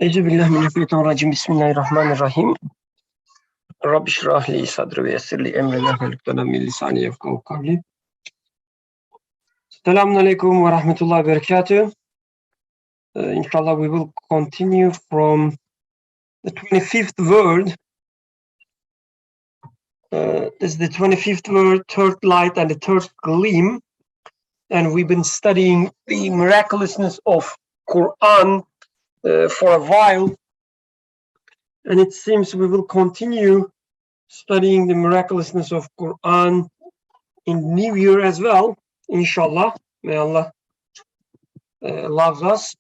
Euzubillahimineşşeytanirracim. Bismillahirrahmanirrahim. Rabbi şrah li sadri ve yessir li emri vehlul min lisani yefkahu kavli. Selamun alaikum ve rahmetullahi ve berekatuh. Inshallah, we will continue from the 25th word. This is the 25th word, third light and the third gleam. And we've been studying the miraculousness of Quran for a while. And it seems we will continue studying the miraculousness of Quran in New Year as well, inshallah. May Allah loves us.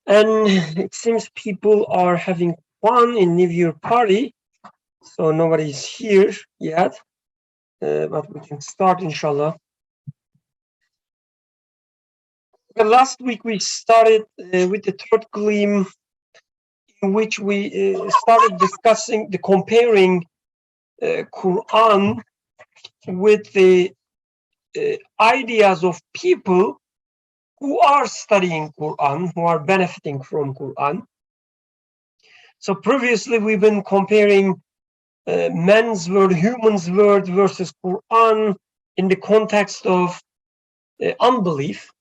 And it seems people are having fun in New Year party, so nobody's here yet, but we can start, inshallah. Last week we started with the third gleam, in which we started discussing comparing Quran with the ideas of people who are studying Quran, who are benefiting from Quran. So previously we've been comparing man's word, human's word versus Quran in the context of unbelief.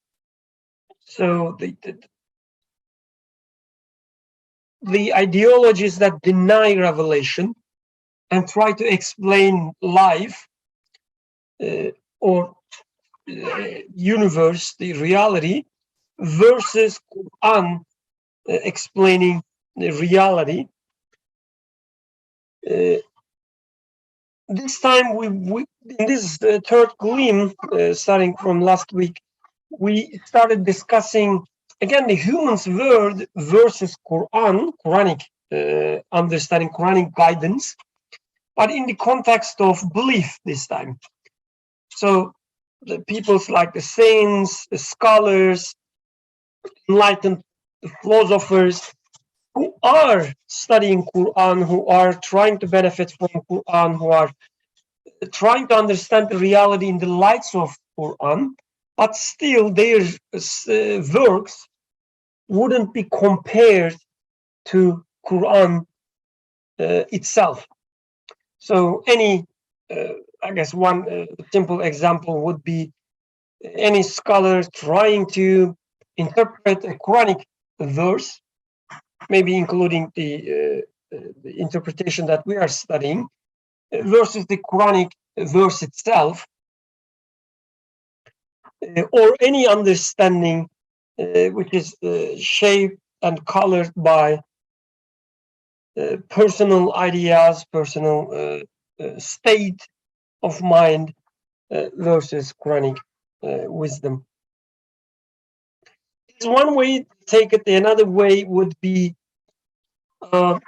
So the ideologies that deny revelation and try to explain life or universe, the reality, versus Quran explaining the reality. This time we in this third gleam, starting from last week, we started discussing again the human's word versus Quran, Quranic understanding, Quranic guidance, but in the context of belief this time. So the peoples like the saints, the scholars, enlightened philosophers who are studying Quran, who are trying to benefit from Quran, who are trying to understand the reality in the lights of Quran, but still their works wouldn't be compared to Quran itself. So any, I guess one simple example would be any scholar trying to interpret a Quranic verse, maybe including the interpretation that we are studying, versus the Quranic verse itself, or any understanding which is shaped and colored by personal ideas, personal state of mind versus Quranic wisdom. It's one way to take it. Another way would be like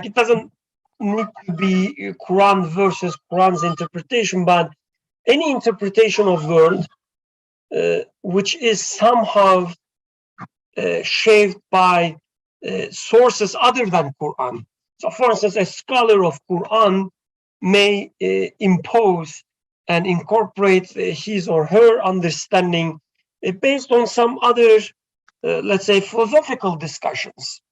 it doesn't need to be Quran versus Quran's interpretation, but any interpretation of world which is somehow shaped by sources other than Quran. So for instance, a scholar of Quran may impose and incorporate his or her understanding based on some other, let's say, philosophical discussions,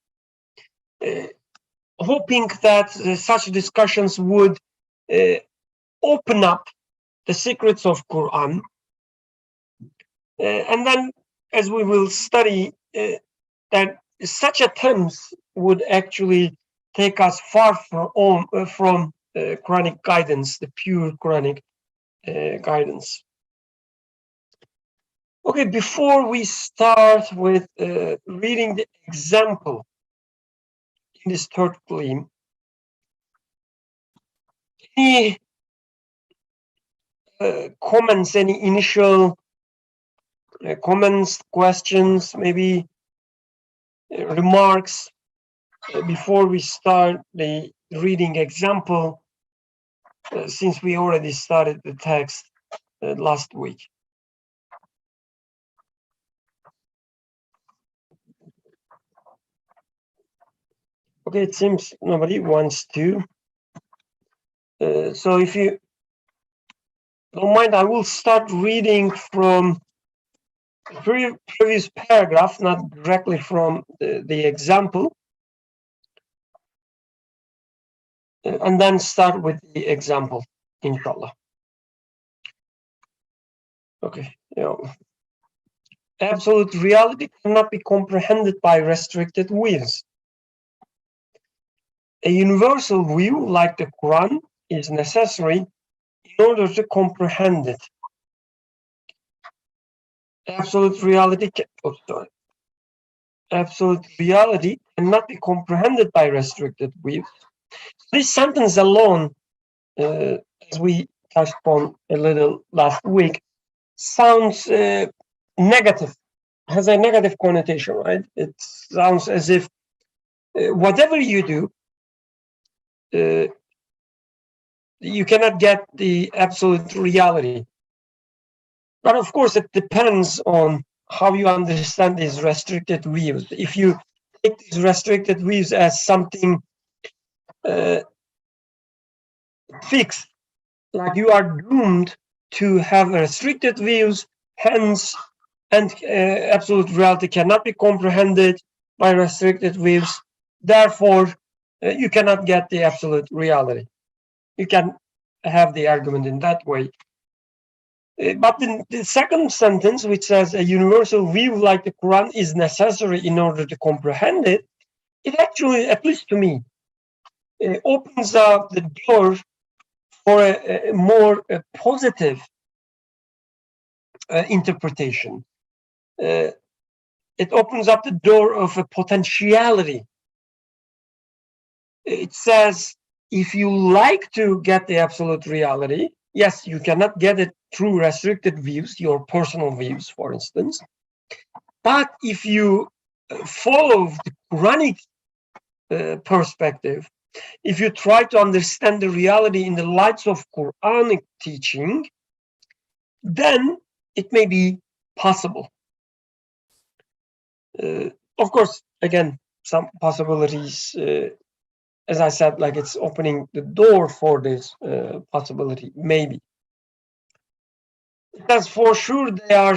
hoping that such discussions would open up the secrets of Quran. And then, as we will study, that such attempts would actually take us far from Quranic guidance, the pure Quranic guidance. Okay, before we start with reading the example in this third gleam, any comments, any initial comments, questions, maybe remarks before we start the reading example, since we already started the text last week? Okay, it seems nobody wants to. So if you don't mind, I will start reading from previous paragraph, not directly from the example, and then start with the example, inshallah. Okay, absolute reality cannot be comprehended by restricted views. A universal view, like the Quran, is necessary in order to comprehend it. Absolute reality cannot be comprehended by restricted views. This sentence alone, as we touched upon a little last week, sounds negative, has a negative connotation, right? It sounds as if whatever you do, you cannot get the absolute reality. But of course, it depends on how you understand these restricted views. If you take these restricted views as something fixed, like you are doomed to have restricted views, hence, and absolute reality cannot be comprehended by restricted views. Therefore, you cannot get the absolute reality. You can have the argument in that way. But in the second sentence, which says a universal view like the Quran is necessary in order to comprehend it, it actually, at least to me, opens up the door for a more positive interpretation. It opens up the door of a potentiality. It says, if you like to get the absolute reality, yes, you cannot get it through restricted views, your personal views, for instance. But if you follow the Quranic perspective, if you try to understand the reality in the light of Quranic teaching, then it may be possible. Of course, again, some possibilities, as I said, like it's opening the door for this possibility, maybe. Because for sure they are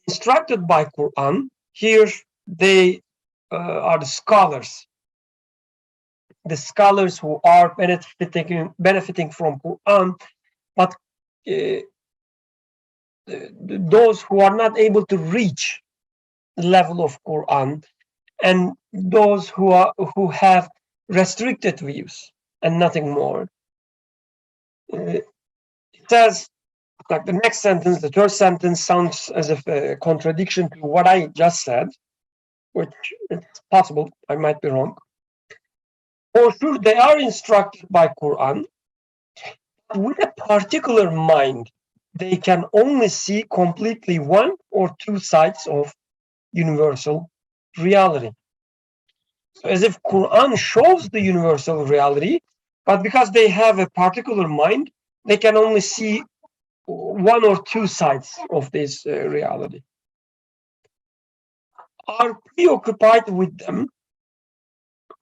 instructed by Quran. Here they are the scholars who are benefiting from Quran, but those who are not able to reach the level of Quran, and those who have restricted views and nothing more. It says, like the next sentence, the third sentence sounds as if a contradiction to what I just said, which it's possible I might be wrong. For sure, they are instructed by Quran. With a particular mind, they can only see completely one or two sides of universal reality. So as if Quran shows the universal reality, but because they have a particular mind, they can only see one or two sides of this reality. Are preoccupied with them.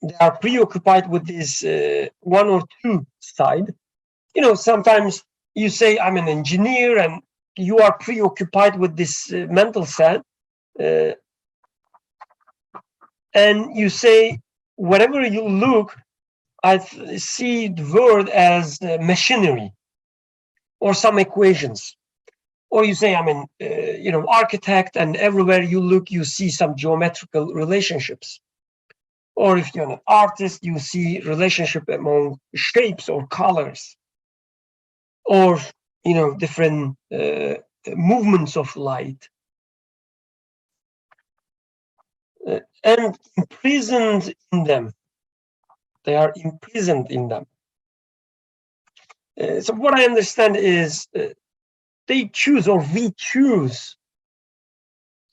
They are preoccupied with this one or two side. Sometimes you say, I'm an engineer, and you are preoccupied with this mental set. And you say, wherever you look, I see the word as machinery or some equations. Or you say, I'm an architect, and everywhere you look, you see some geometrical relationships. Or if you're an artist, you see relationship among shapes or colors, or different movements of light, and imprisoned in them. They are imprisoned in them. So what I understand is they choose, or we choose,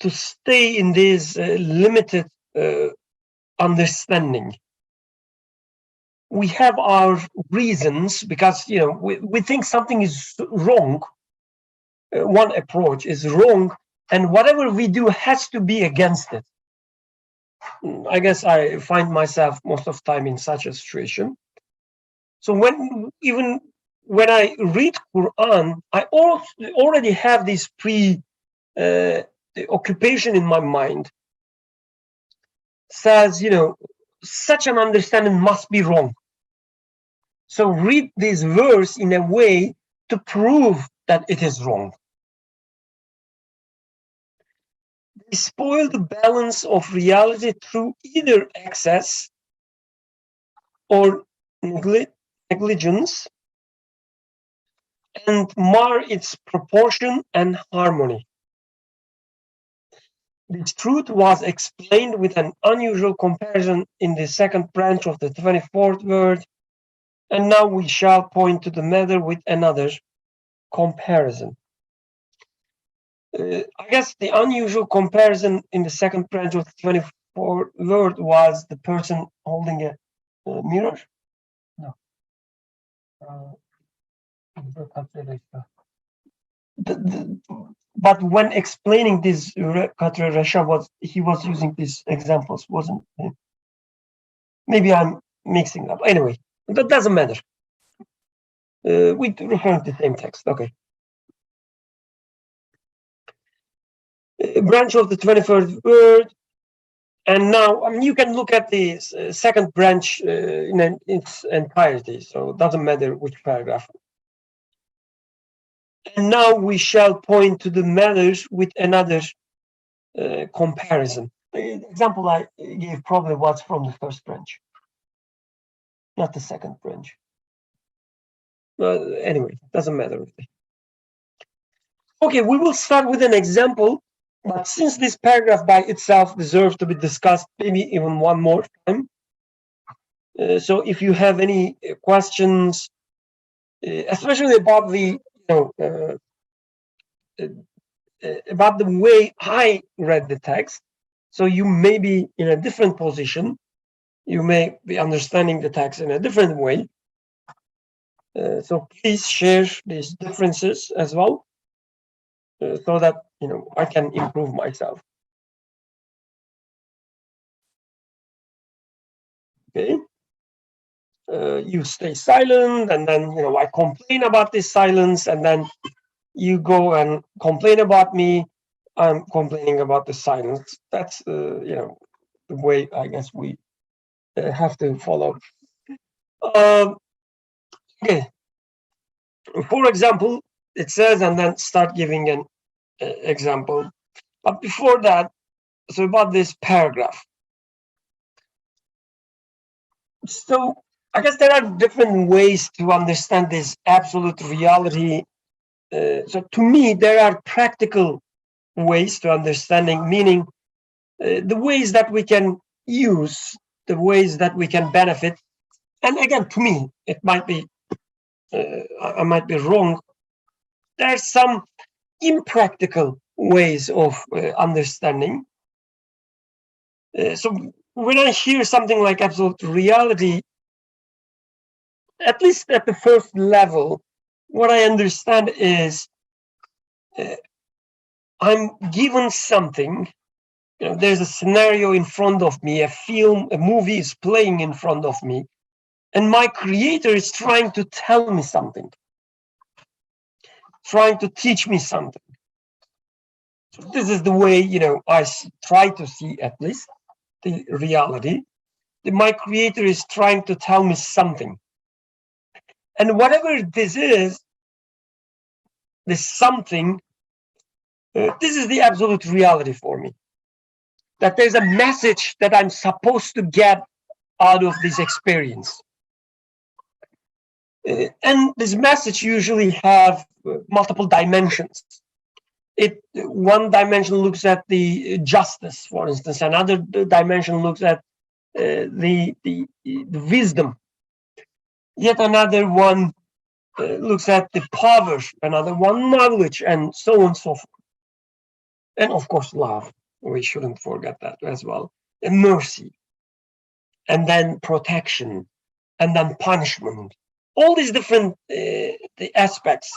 to stay in this limited understanding. We have our reasons because we think something is wrong. One approach is wrong, and whatever we do has to be against it. I guess I find myself most of the time in such a situation. So when I read Quran, I already have these the occupation in my mind says, such an understanding must be wrong. So read this verse in a way to prove that it is wrong. They spoil the balance of reality through either excess or negligence and mar its proportion and harmony. This truth was explained with an unusual comparison in the second branch of the 24th word, and now we shall point to the matter with another comparison. I guess the unusual comparison in the second branch of the 24th word was the person holding a mirror. No. But when explaining this, Katre Rasha was using these examples, wasn't he? Maybe I'm mixing up. Anyway, that doesn't matter. We refer to the same text. Okay. Branch of the 21st word, and now you can look at the second branch in its entirety. So it doesn't matter which paragraph. And now we shall point to the matters with another comparison. The example I gave probably was from the first branch, not the second branch. Anyway, doesn't matter. Okay, we will start with an example, but since this paragraph by itself deserves to be discussed maybe even one more time, so if you have any questions, especially about the about the way I read the text, so you may be in a different position, you may be understanding the text in a different way. So please share these differences as well, so that I can improve myself. Okay. You stay silent, and then I complain about this silence, and then you go and complain about me. I'm complaining about the silence. That's the way I guess we have to follow. Okay. For example, it says, and then start giving an example. But before that, so about this paragraph. So I guess there are different ways to understand this absolute reality. So to me, there are practical ways to understanding, meaning the ways that we can use, the ways that we can benefit. And again, to me, it might be, I might be wrong. There are some impractical ways of understanding. So when I hear something like absolute reality, at least at the first level, what I understand is I'm given something. There's a scenario in front of me, a movie is playing in front of me, and my creator is trying to tell me something, trying to teach me something. So this is the way, I try to see at least the reality. That my creator is trying to tell me something. And whatever this is, this something, this is the absolute reality for me. That there's a message that I'm supposed to get out of this experience. And this message usually have multiple dimensions. One dimension looks at the justice, for instance. Another dimension looks at the wisdom. Yet another one looks at the power. Another one knowledge, and so on and so forth. And of course, love. We shouldn't forget that as well. And mercy, and then protection, and then punishment. All these different the aspects,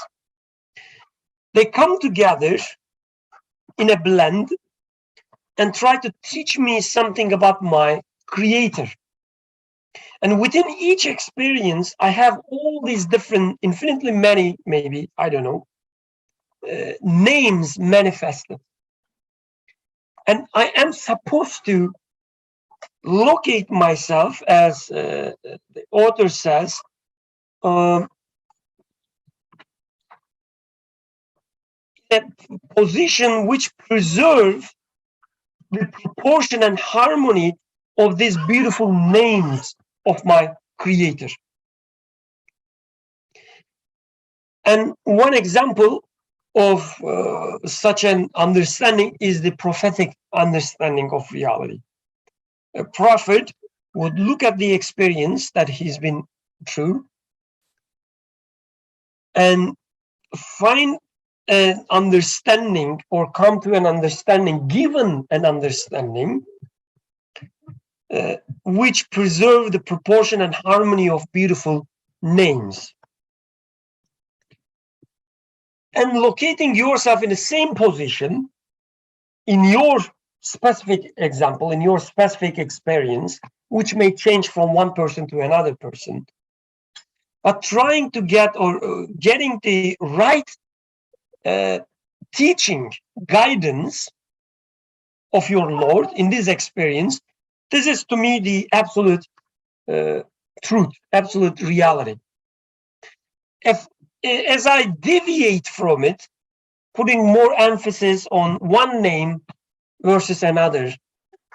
they come together in a blend and try to teach me something about my creator. And within each experience, I have all these different, infinitely many, maybe, I don't know, names manifested. And I am supposed to locate myself, as the author says, um, a position which preserve the proportion and harmony of these beautiful names of my creator. And one example of such an understanding is the prophetic understanding of reality. A prophet would look at the experience that he's been through and find an understanding, or come to an understanding, given an understanding, which preserve the proportion and harmony of beautiful names. And locating yourself in the same position in your specific example, in your specific experience, which may change from one person to another person, but trying to get, or getting the right teaching, guidance of your Lord in this experience, this is to me the absolute truth, absolute reality. If, as I deviate from it, putting more emphasis on one name versus another,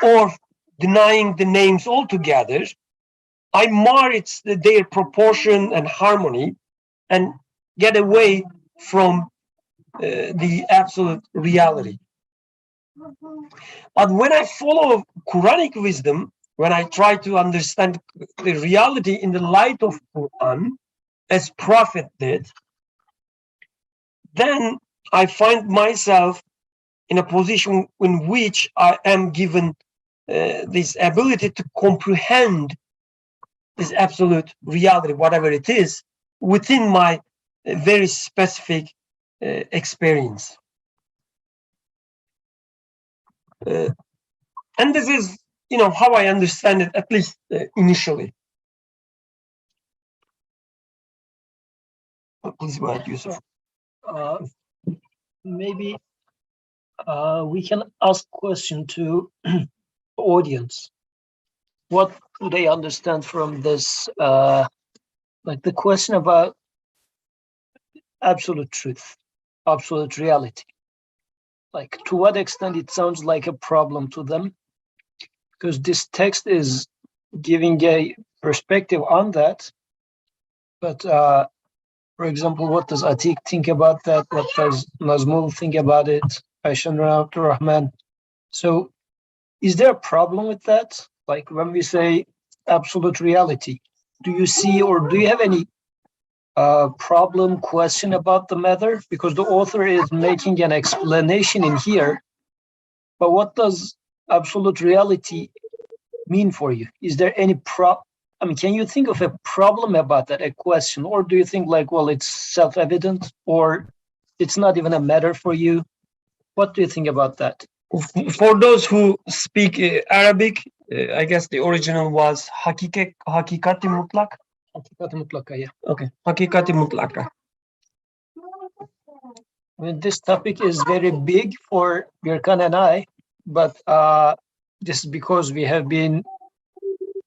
or denying the names altogether, I mar their proportion and harmony and get away from the absolute reality. But when I follow Quranic wisdom, when I try to understand the reality in the light of Quran, as Prophet did, then I find myself in a position in which I am given this ability to comprehend this absolute reality, whatever it is, within my very specific experience. And this is, how I understand it, at least initially. Please go ahead, Yusuf. Maybe we can ask question to audience. What do they understand from this? Like the question about absolute truth, absolute reality. Like, to what extent it sounds like a problem to them? Because this text is giving a perspective on that. But for example, what does Atik think about that? What does Nazmul think about it? Aishan Rahman. So is there a problem with that? Like when we say absolute reality, do you see, or do you have any problem, question about the matter? Because the author is making an explanation in here, but what does absolute reality mean for you? Is there any can you think of a problem about that, a question, or do you think like, well, it's self-evident, or it's not even a matter for you? What do you think about that? For those who speak Arabic, I guess the original was hakikati mutlak. Hakikati mutlaka, yeah. Okay, hakikati mutlaka. I mean, this topic is very big for Birkan and I, but this is because we have been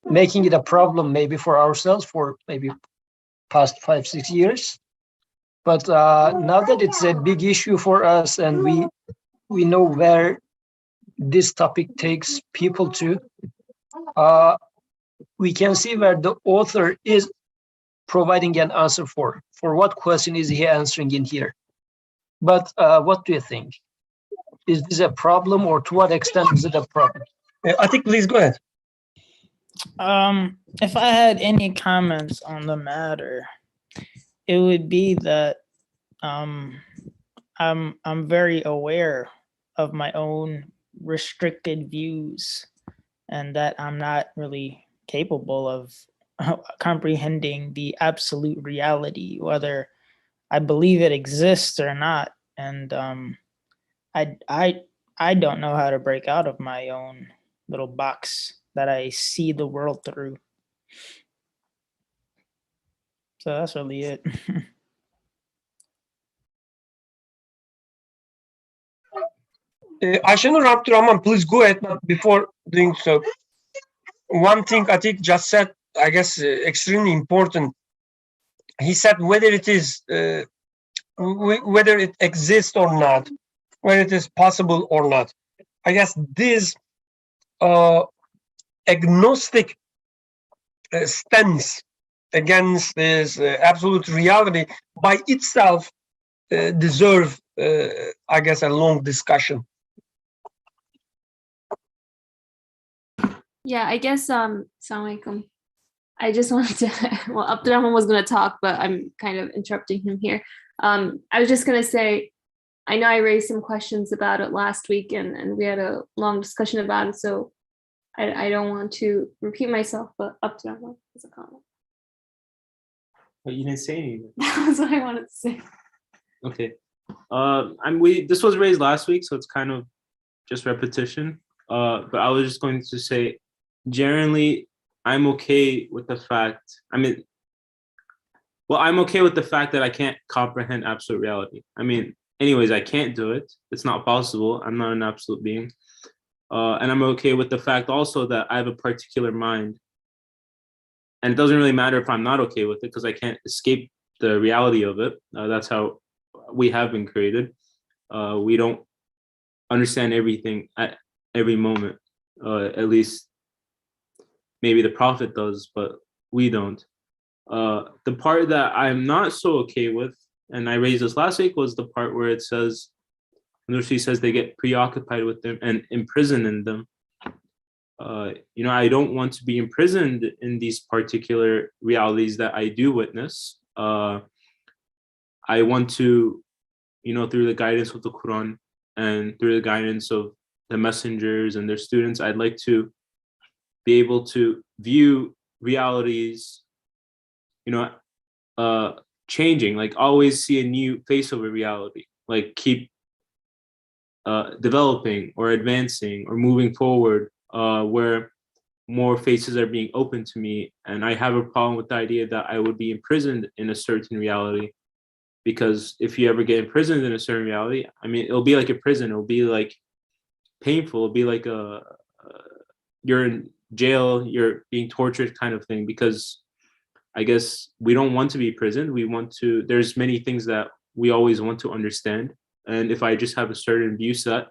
making it a problem maybe for ourselves for maybe past 5-6 years. But now that it's a big issue for us, and we know where this topic takes people to, we can see where the author is providing an answer for what question is he answering in here. But what do you think? Is this a problem, or to what extent is it a problem? I think, please go ahead. If I had any comments on the matter, it would be that I'm very aware of my own restricted views, and that I'm not really capable of comprehending the absolute reality, whether I believe it exists or not. And I don't know how to break out of my own little box that I see the world through. So that's really it. Ayşenur Abdurrahman, please go ahead. But before doing so, one thing Atik just said, I guess, extremely important. He said whether it is, whether it exists or not, whether it is possible or not. I guess this agnostic stance against this absolute reality by itself deserve, I guess, a long discussion. Yeah, I guess, Assalamu alaikum. I just wanted to, well, Abdurrahman was going to talk, but I'm kind of interrupting him here. I was just going to say, I know I raised some questions about it last week and we had a long discussion about it, so I don't want to repeat myself, but Abdurrahman has a comment. But you didn't say anything. That's what I wanted to say. Okay. This was raised last week, so it's kind of just repetition. But I was just going to say, generally, I'm okay with the fact, I'm okay with the fact that I can't comprehend absolute reality. Anyways, I can't do it. It's not possible. I'm not an absolute being. And I'm okay with the fact also that I have a particular mind. And it doesn't really matter if I'm not okay with it, because I can't escape the reality of it. That's how we have been created. We don't understand everything at every moment. At least maybe the Prophet does, but we don't. The part that I'm not so okay with, and I raised this last week, was the part where it says, Nursi says they get preoccupied with them and imprisoned in them. I don't want to be imprisoned in these particular realities that I do witness. I want to, through the guidance of the Quran and through the guidance of the messengers and their students, I'd like to be able to view realities, changing, like always see a new face of a reality, like keep developing or advancing or moving forward, where more faces are being open to me. And I have a problem with the idea that I would be imprisoned in a certain reality, because if you ever get imprisoned in a certain reality, it'll be like a prison. It'll be like painful. It'll be like you're in jail, you're being tortured kind of thing, because I guess we don't want to be imprisoned. There's many things that we always want to understand. And if I just have a certain view set,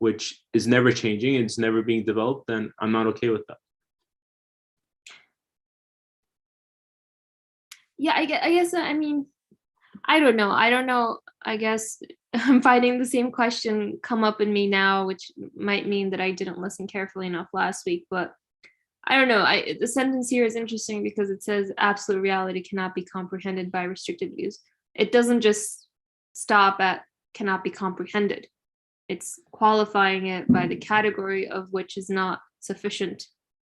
which is never changing, it's never being developed, then I'm not okay with that. Yeah, I guess, I don't know. I guess I'm finding the same question come up in me now, which might mean that I didn't listen carefully enough last week, but I don't know. The sentence here is interesting because it says absolute reality cannot be comprehended by restricted views. It doesn't just stop at cannot be comprehended. It's qualifying it by the category of which is not sufficient.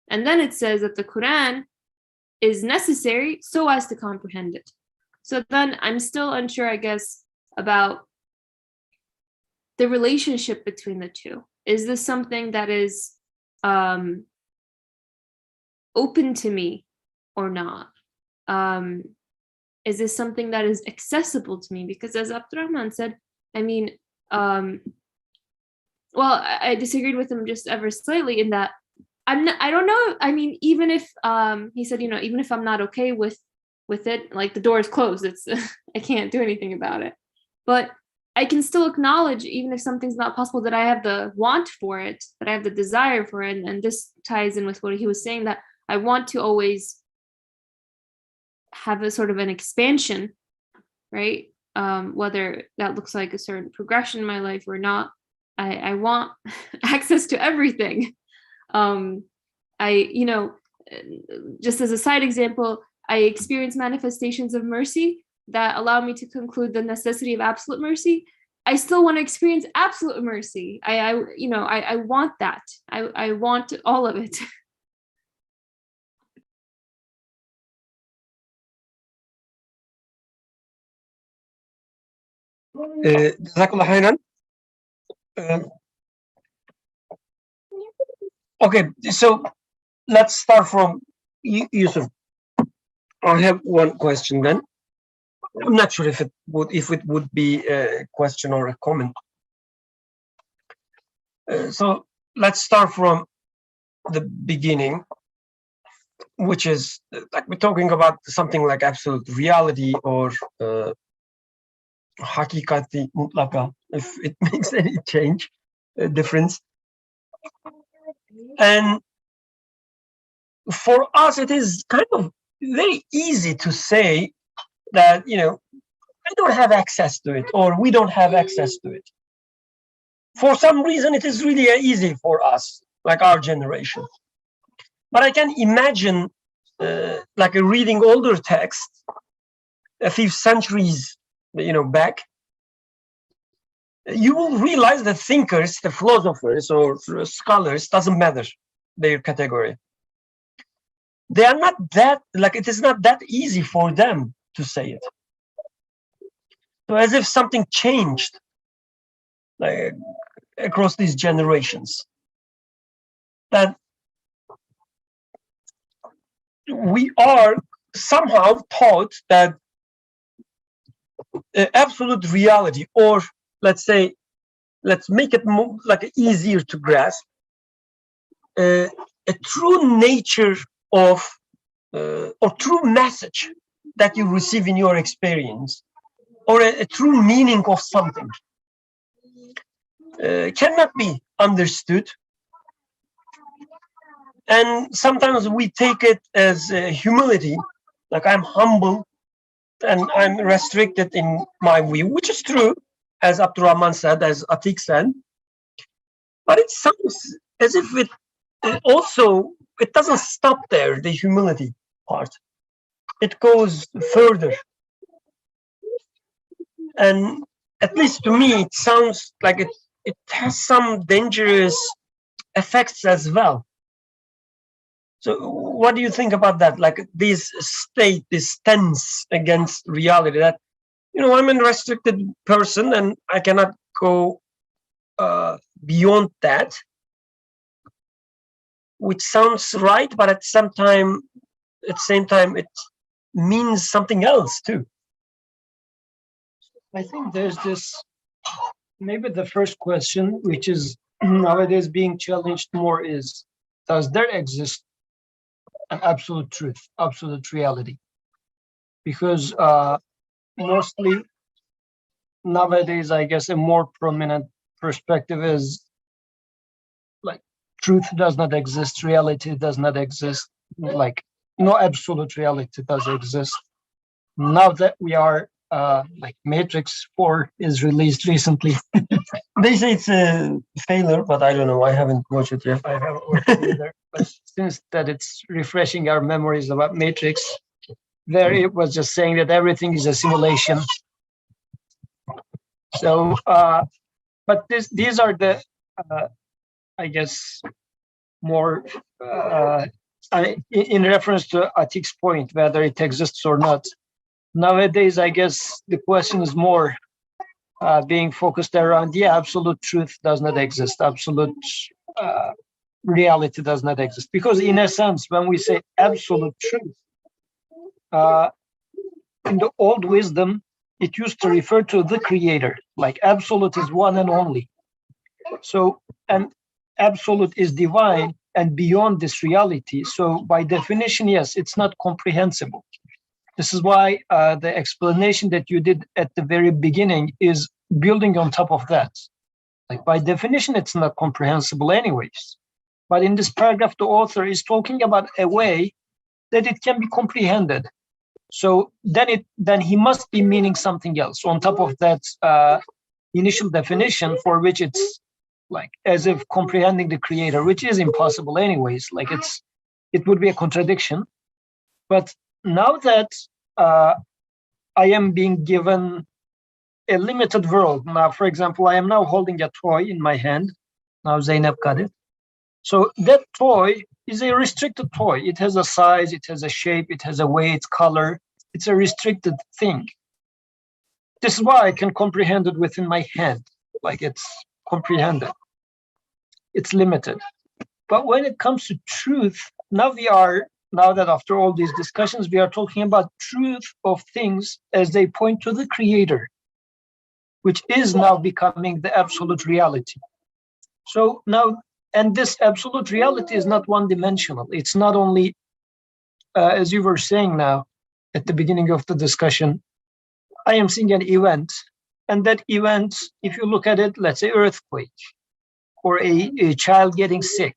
And then it says that the Quran is necessary so as to comprehend it. So then I'm still unsure, I guess, about the relationship between the two. Is this something that is open to me or not? Is this something that is accessible to me? Because as Abdurrahman said, I disagreed with him just ever slightly in that I don't know. Even if he said, even if I'm not okay with it, like the door is closed, it's I can't do anything about it. But I can still acknowledge, even if something's not possible, that I have the want for it, that I have the desire for it. And this ties in with what he was saying, that I want to always have a sort of an expansion, right? Whether that looks like a certain progression in my life or not. I want access to everything. Just as a side example, I experience manifestations of mercy that allow me to conclude the necessity of absolute mercy. I still want to experience absolute mercy. I want that. I want all of it. Jazakallah khairan. Okay, so let's start from Yusuf. I have one question then. I'm not sure if it would be a question or a comment. So let's start from the beginning, which is like we're talking about something like absolute reality or hakikati mutlaka, if it makes any difference. And for us, it is kind of very easy to say that, you know, I don't have access to it, or we don't have access to it. For some reason, it is really easy for us, like our generation. But I can imagine, like reading older texts, a few centuries, you know, back, you will realize that thinkers, the philosophers or scholars, doesn't matter their category. They are not that, like, it is not that easy for them to say it. So as if something changed, like, across these generations, that we are somehow taught that absolute reality, or let's say, let's make it more like easier to grasp, a true nature of or true message that you receive in your experience, or a true meaning of something, cannot be understood. And sometimes we take it as humility, like I'm humble and I'm restricted in my view, which is true, as Abdurrahman said, as Atik said. But it sounds as if it also, it doesn't stop there, the humility part. It goes further. And at least to me, it sounds like it has some dangerous effects as well. So what do you think about that? Like this state, this stance against reality, that, you know, I'm a restricted person and I cannot go beyond that, which sounds right, but at the same time, it means something else too. I think there's this, maybe the first question, which is nowadays being challenged more, is, does there exist an absolute truth, absolute reality? Because mostly nowadays, I guess a more prominent perspective is like truth does not exist, reality does not exist, like no absolute reality does exist. Now that we are like Matrix 4 is released recently. They say it's a failure, but I don't know. I haven't watched it yet. I haven't watched it either. But since that it's refreshing our memories about Matrix, there it was just saying that everything is a simulation. So, but these are the, I guess, more in reference to Atik's point, whether it exists or not. Nowadays, I guess the question is more being focused around, yeah, absolute truth does not exist. Absolute reality does not exist. Because in a sense, when we say absolute truth, in the old wisdom, it used to refer to the creator, like absolute is one and only. So, and absolute is divine and beyond this reality. So by definition, yes, it's not comprehensible. This is why the explanation that you did at the very beginning is building on top of that. Like by definition, it's not comprehensible anyways. But in this paragraph, the author is talking about a way that it can be comprehended. So then he must be meaning something else on top of that initial definition, for which it's like as if comprehending the creator, which is impossible anyways. Like it would be a contradiction. But now that I am being given a limited world. Now, for example, I am now holding a toy in my hand. Now Zeynep got it. So that toy is a restricted toy. It has a size, it has a shape, it has a weight, color. It's a restricted thing. This is why I can comprehend it within my head. Like it's comprehended. It's limited. But when it comes to truth, now that after all these discussions, we are talking about truth of things as they point to the creator, which is now becoming the absolute reality. So now, and this absolute reality is not one-dimensional. It's not only, as you were saying now, at the beginning of the discussion, I am seeing an event, and that event, if you look at it, let's say earthquake, or a child getting sick,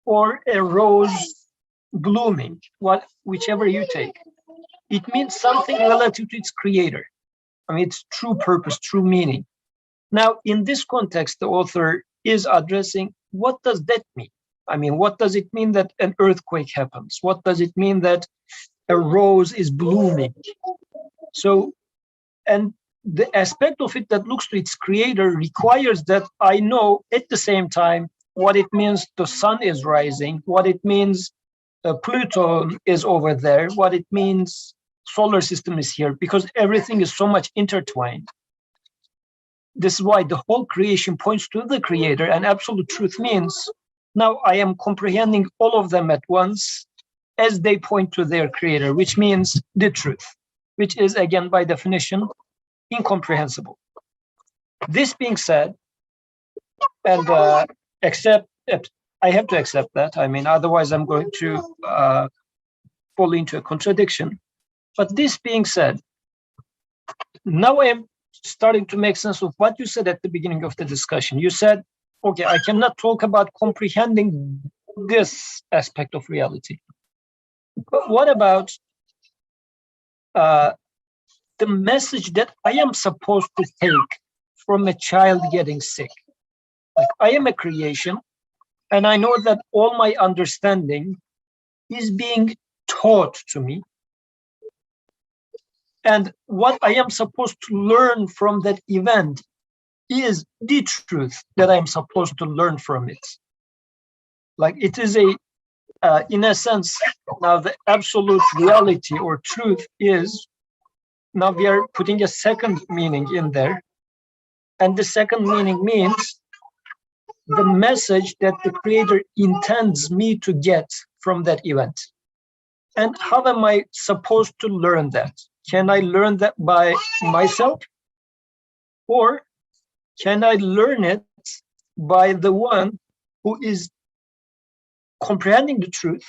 or a rose blooming, whichever you take, it means something relative to its creator. I mean, its true purpose, true meaning. Now, in this context, the author is addressing, what does that mean? I mean, what does it mean that an earthquake happens? What does it mean that a rose is blooming? So, and the aspect of it that looks to its creator requires that I know at the same time what it means the sun is rising, what it means Pluto is over there, what it means solar system is here, because everything is so much intertwined. This is why the whole creation points to the creator, and absolute truth means now I am comprehending all of them at once as they point to their creator, which means the truth, which is again by definition incomprehensible. This being said, and I have to accept that. I mean, otherwise I'm going to fall into a contradiction. But this being said, now I am starting to make sense of what you said at the beginning of the discussion. You said, okay, I cannot talk about comprehending this aspect of reality. But what about the message that I am supposed to take from a child getting sick? Like, I am a creation, and I know that all my understanding is being taught to me. And what I am supposed to learn from that event is the truth that I'm supposed to learn from it. Like, it is in a sense, now the absolute reality or truth is, now we are putting a second meaning in there. And the second meaning means the message that the creator intends me to get from that event. And how am I supposed to learn that? Can I learn that by myself? Or can I learn it by the one who is comprehending the truth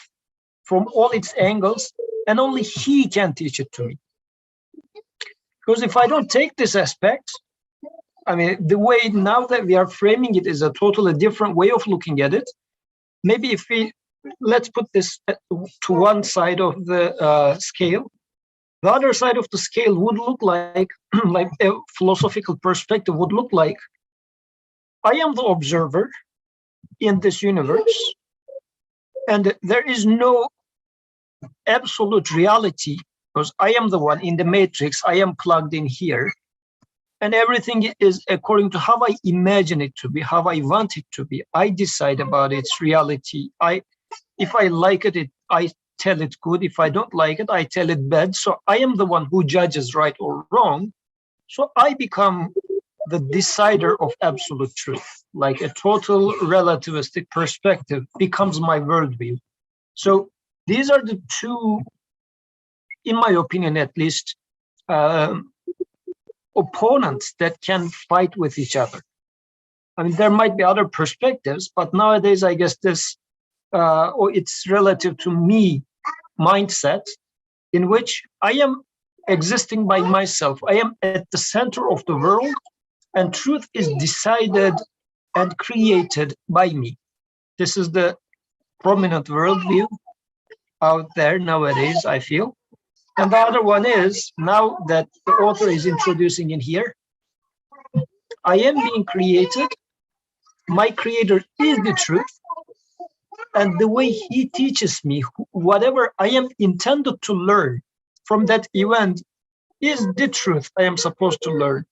from all its angles, and only he can teach it to me? Because if I don't take this aspect, I mean, the way now that we are framing it is a totally different way of looking at it. Maybe if let's put this to one side of the scale. The other side of the scale would look like, like a philosophical perspective would look like, I am the observer in this universe, and there is no absolute reality, because I am the one in the matrix, I am plugged in here, and everything is according to how I imagine it to be, how I want it to be. I decide about its reality. If I like it, I tell it good. If I don't like it, I tell it bad. So I am the one who judges right or wrong. So I become the decider of absolute truth. Like a total relativistic perspective becomes my worldview. So these are the two, in my opinion at least, opponents that can fight with each other. I mean, there might be other perspectives, but nowadays I guess this, or it's relative to me mindset, in which I am existing by myself. I am at the center of the world, and truth is decided and created by me. This is the prominent worldview out there nowadays, I feel. And the other one is, now that the author is introducing in here, I am being created, my creator is the truth, and the way he teaches me, whatever I am intended to learn from that event is the truth I am supposed to learn.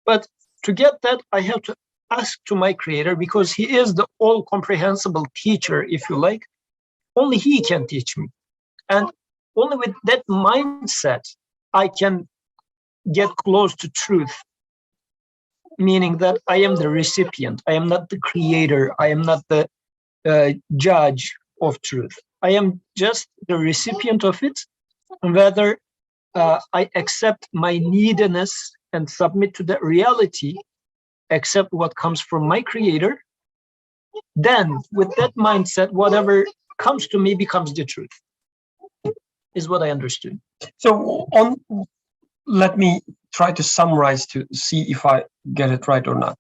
But to get that, I have to ask to my creator, because he is the all-comprehensible teacher, if you like. Only he can teach me. And only with that mindset, I can get close to truth, meaning that I am the recipient. I am not the creator. I am not the judge of truth. I am just the recipient of it, whether I accept my neediness and submit to that reality, accept what comes from my creator, then with that mindset, whatever comes to me becomes the truth, is what I understood. So let me try to summarize to see if I get it right or not.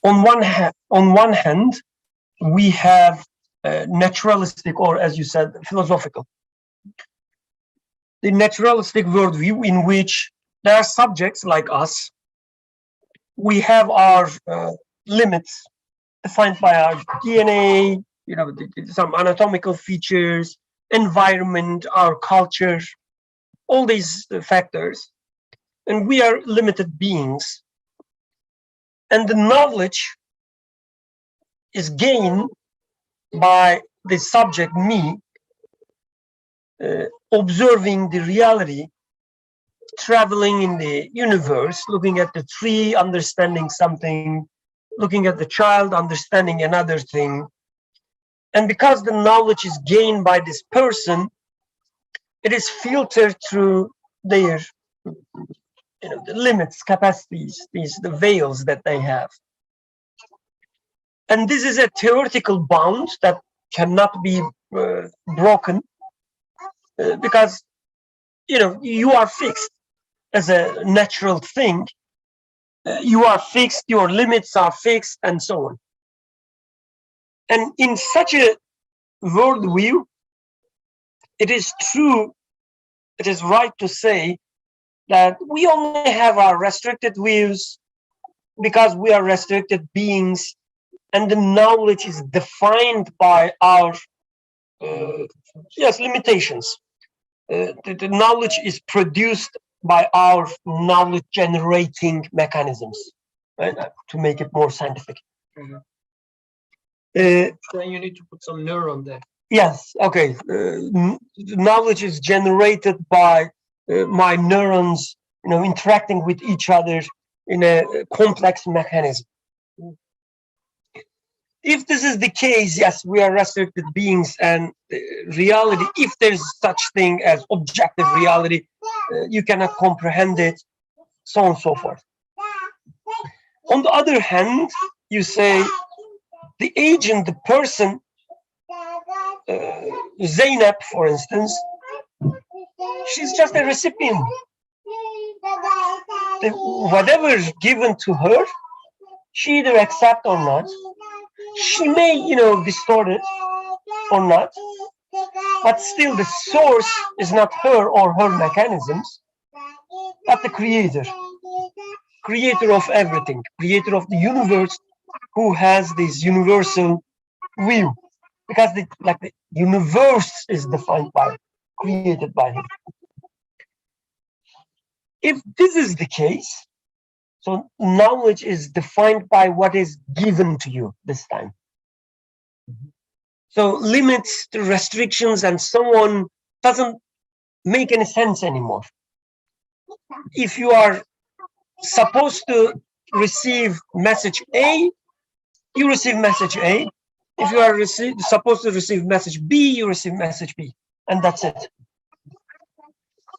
On one hand, we have naturalistic, or as you said, philosophical. The naturalistic worldview in which there are subjects like us. We have our limits defined by our DNA, some anatomical features, environment, our culture, all these factors. And we are limited beings. And the knowledge is gained by the subject, me, observing the reality, traveling in the universe, looking at the tree, understanding something, looking at the child, understanding another thing. And because the knowledge is gained by this person, it is filtered through their the limits, capacities, the veils that they have. And this is a theoretical bound that cannot be broken because you are fixed as a natural thing. You are fixed, your limits are fixed, and so on. And in such a worldview, it is true, it is right to say that we only have our restricted views because we are restricted beings, and the knowledge is defined by our limitations. The knowledge is produced by our knowledge generating mechanisms, right? To make it more scientific. Mm-hmm. Then you need to put some neuron there. Yes, okay. Knowledge is generated by my neurons, interacting with each other in a complex mechanism. If this is the case, yes, we are restricted beings, and reality, if there's such thing as objective reality, you cannot comprehend it, so on and so forth. On the other hand, you say the agent, the person, Zainab, for instance, she's just a recipient. Whatever is given to her, she either accepts or not. She may, distort it or not, but still the source is not her or her mechanisms, but the creator of everything, creator of the universe, who has this universal view, because the universe is defined by, created by him. If this is the case, so knowledge is defined by what is given to you this time. So limits, the restrictions, and so on doesn't make any sense anymore. If you are supposed to receive message A, you receive message A. If you are supposed to receive message B, you receive message B, and that's it.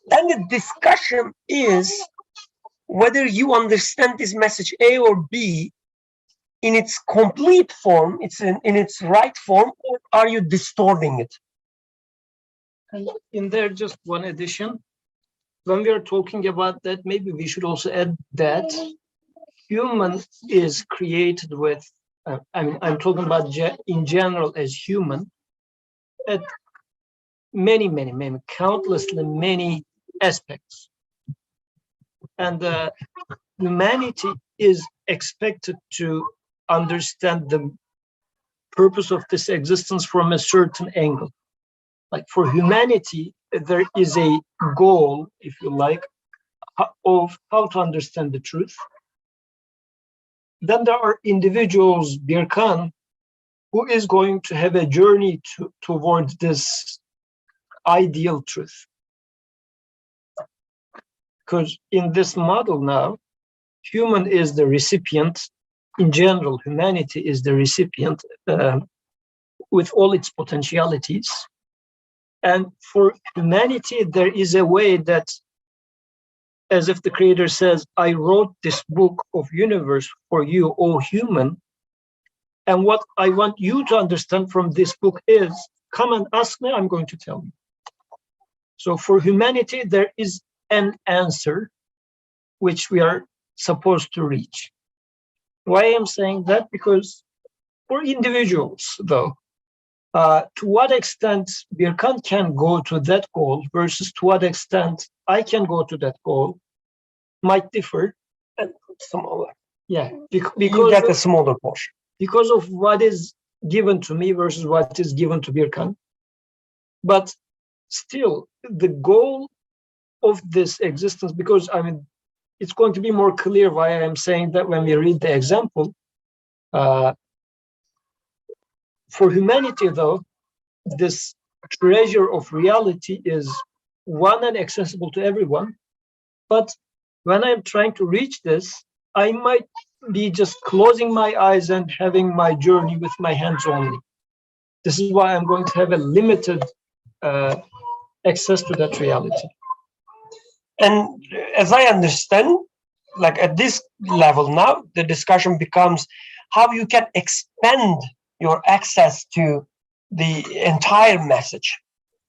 Then the discussion is whether you understand this message A or B in its complete form, it's in its right form, or are you distorting it? And in there, just one addition. When we are talking about that, maybe we should also add that human is created with, I'm talking about in general as human, at many, countlessly many aspects. And humanity is expected to understand the purpose of this existence from a certain angle. Like for humanity, there is a goal, if you like, of how to understand the truth. Then there are individuals, Birkan, who is going to have a journey towards this ideal truth. Because in this model now, human is the recipient. In general, humanity is the recipient with all its potentialities. And for humanity, there is a way that, as if the creator says, I wrote this book of universe for you, O human, And what I want you to understand from this book is, come and ask me, I'm going to tell you. So for humanity, there is an answer which we are supposed to reach. Why I'm saying that? Because for individuals, though, to what extent Birkan can go to that goal versus to what extent I can go to that goal might differ. And smaller. Yeah, You because get a of, smaller portion. because of what is given to me versus what is given to Birkan. But still, the goal of this existence, because I mean, it's going to be more clear why I am saying that when we read the example. For humanity, though, this treasure of reality is one and accessible to everyone. But when I'm trying to reach this, I might be just closing my eyes and having my journey with my hands only. This is why I'm going to have a limited access to that reality. And as I understand, like at this level now, the discussion becomes how you can expand your access to the entire message.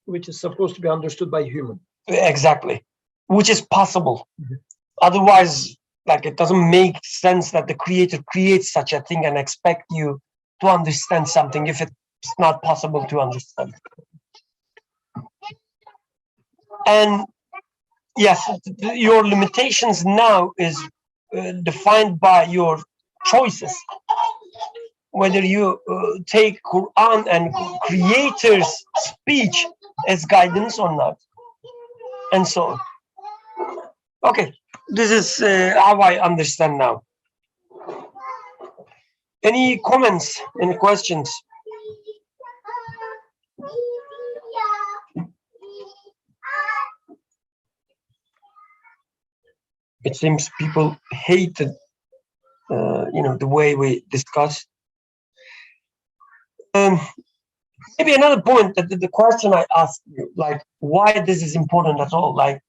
Which is supposed to be understood by human. Exactly. Which is possible. Mhm. Otherwise, like it doesn't make sense that the creator creates such a thing and expect you to understand something if it's not possible to understand. And yes, your limitations now is defined by your choices. Whether you take Quran and creator's speech as guidance or not, and so on. Okay, this is how I understand now. Any comments, any questions? It seems people hated, the way we discuss. Maybe another point that the question I asked you, like why this is important at all, like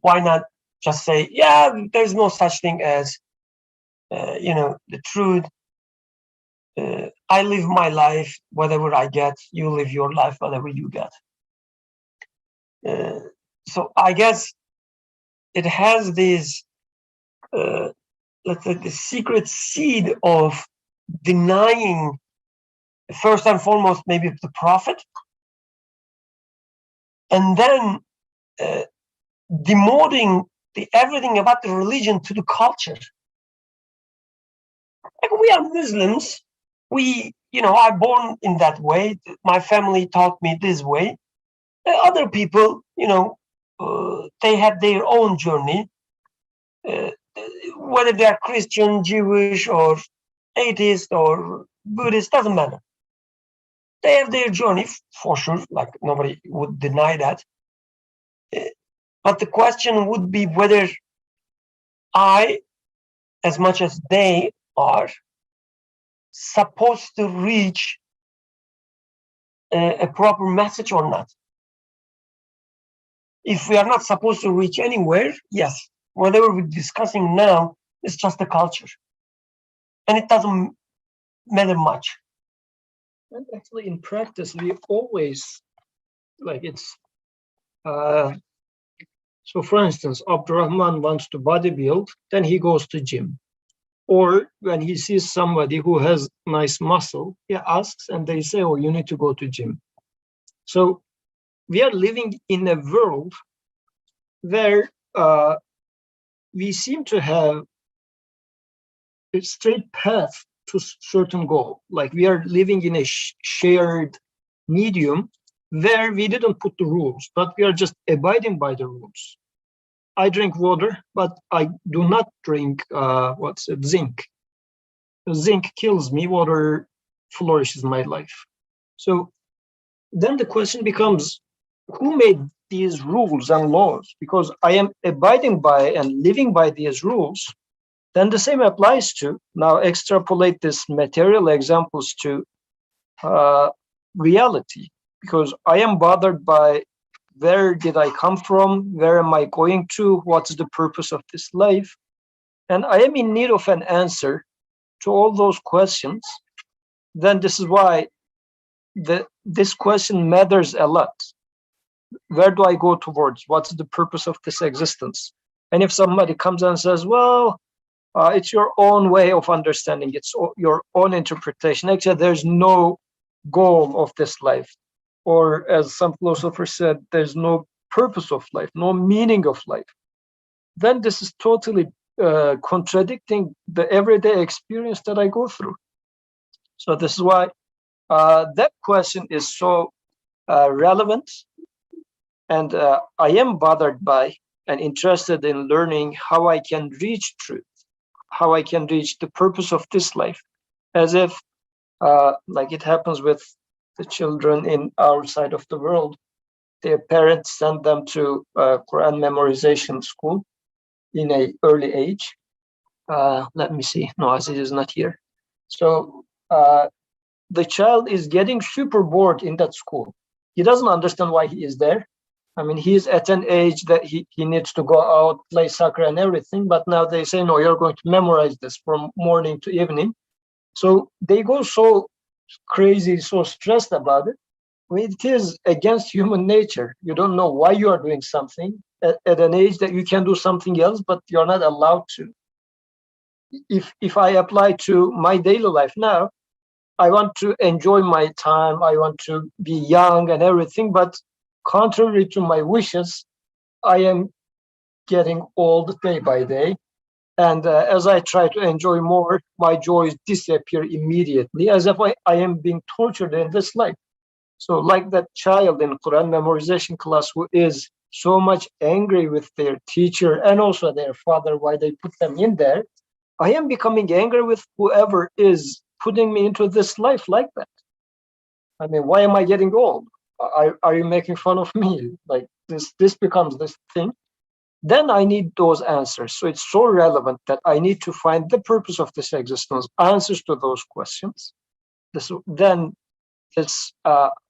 why not just say, yeah, there's no such thing as, the truth. I live my life, whatever I get, you live your life, whatever you get. So I guess it has this, let's say, the secret seed of denying, first and foremost, maybe the prophet, and then demoting everything about the religion to the culture. Like we are Muslims. I'm born in that way. My family taught me this way. Other people, they had their own journey. Whether they are Christian, Jewish, or atheist, or Buddhist, doesn't matter. They have their journey for sure. Like nobody would deny that. But the question would be whether I, as much as they are, supposed to reach a proper message or not. If we are not supposed to reach anywhere, yes, whatever we're discussing now is just a culture. And it doesn't matter much. And actually, in practice, we always, like it's, so for instance, Abdurrahman wants to bodybuild, then he goes to gym. Or when he sees somebody who has nice muscle, he asks and they say, oh, you need to go to gym. So we are living in a world where we seem to have a straight path to certain goal. Like we are living in a shared medium where we didn't put the rules, but we are just abiding by the rules. I drink water, but I do not drink zinc. Zinc kills me, water flourishes my life. So then the question becomes, who made these rules and laws? Because I am abiding by and living by these rules, then the same applies to, now extrapolate this material examples to reality, because I am bothered by where did I come from, where am I going to, what is the purpose of this life? And I am in need of an answer to all those questions. then this is why this question matters a lot. Where do I go towards? What's the purpose of this existence? And if somebody comes and says, well, it's your own way of understanding, it's your own interpretation. Actually, there's no goal of this life. Or as some philosophers said, there's no purpose of life, no meaning of life. Then this is totally contradicting the everyday experience that I go through. So this is why that question is so relevant. And I am bothered by and interested in learning how I can reach truth, how I can reach the purpose of this life, as if like it happens with the children in our side of the world. Their parents send them to Quran memorization school in an early age. Let me see. No, Aziz is not here. So the child is getting super bored in that school. He doesn't understand why he is there. I mean, he's at an age that he needs to go out, play soccer and everything. But now they say, no, you're going to memorize this from morning to evening. So they go so crazy, so stressed about it. I mean, it is against human nature. You don't know why you are doing something at an age that you can do something else, but you're not allowed to. If I apply to my daily life now, I want to enjoy my time. I want to be young and everything, but contrary to my wishes, I am getting old day by day. And as I try to enjoy more, my joys disappear immediately, as if I am being tortured in this life. So like that child in Quran memorization class who is so much angry with their teacher and also their father, why they put them in there, I am becoming angry with whoever is putting me into this life like that. I mean, why am I getting old? Are you making fun of me? Like this becomes this thing. Then I need those answers. So it's so relevant that I need to find the purpose of this existence, answers to those questions. Then it's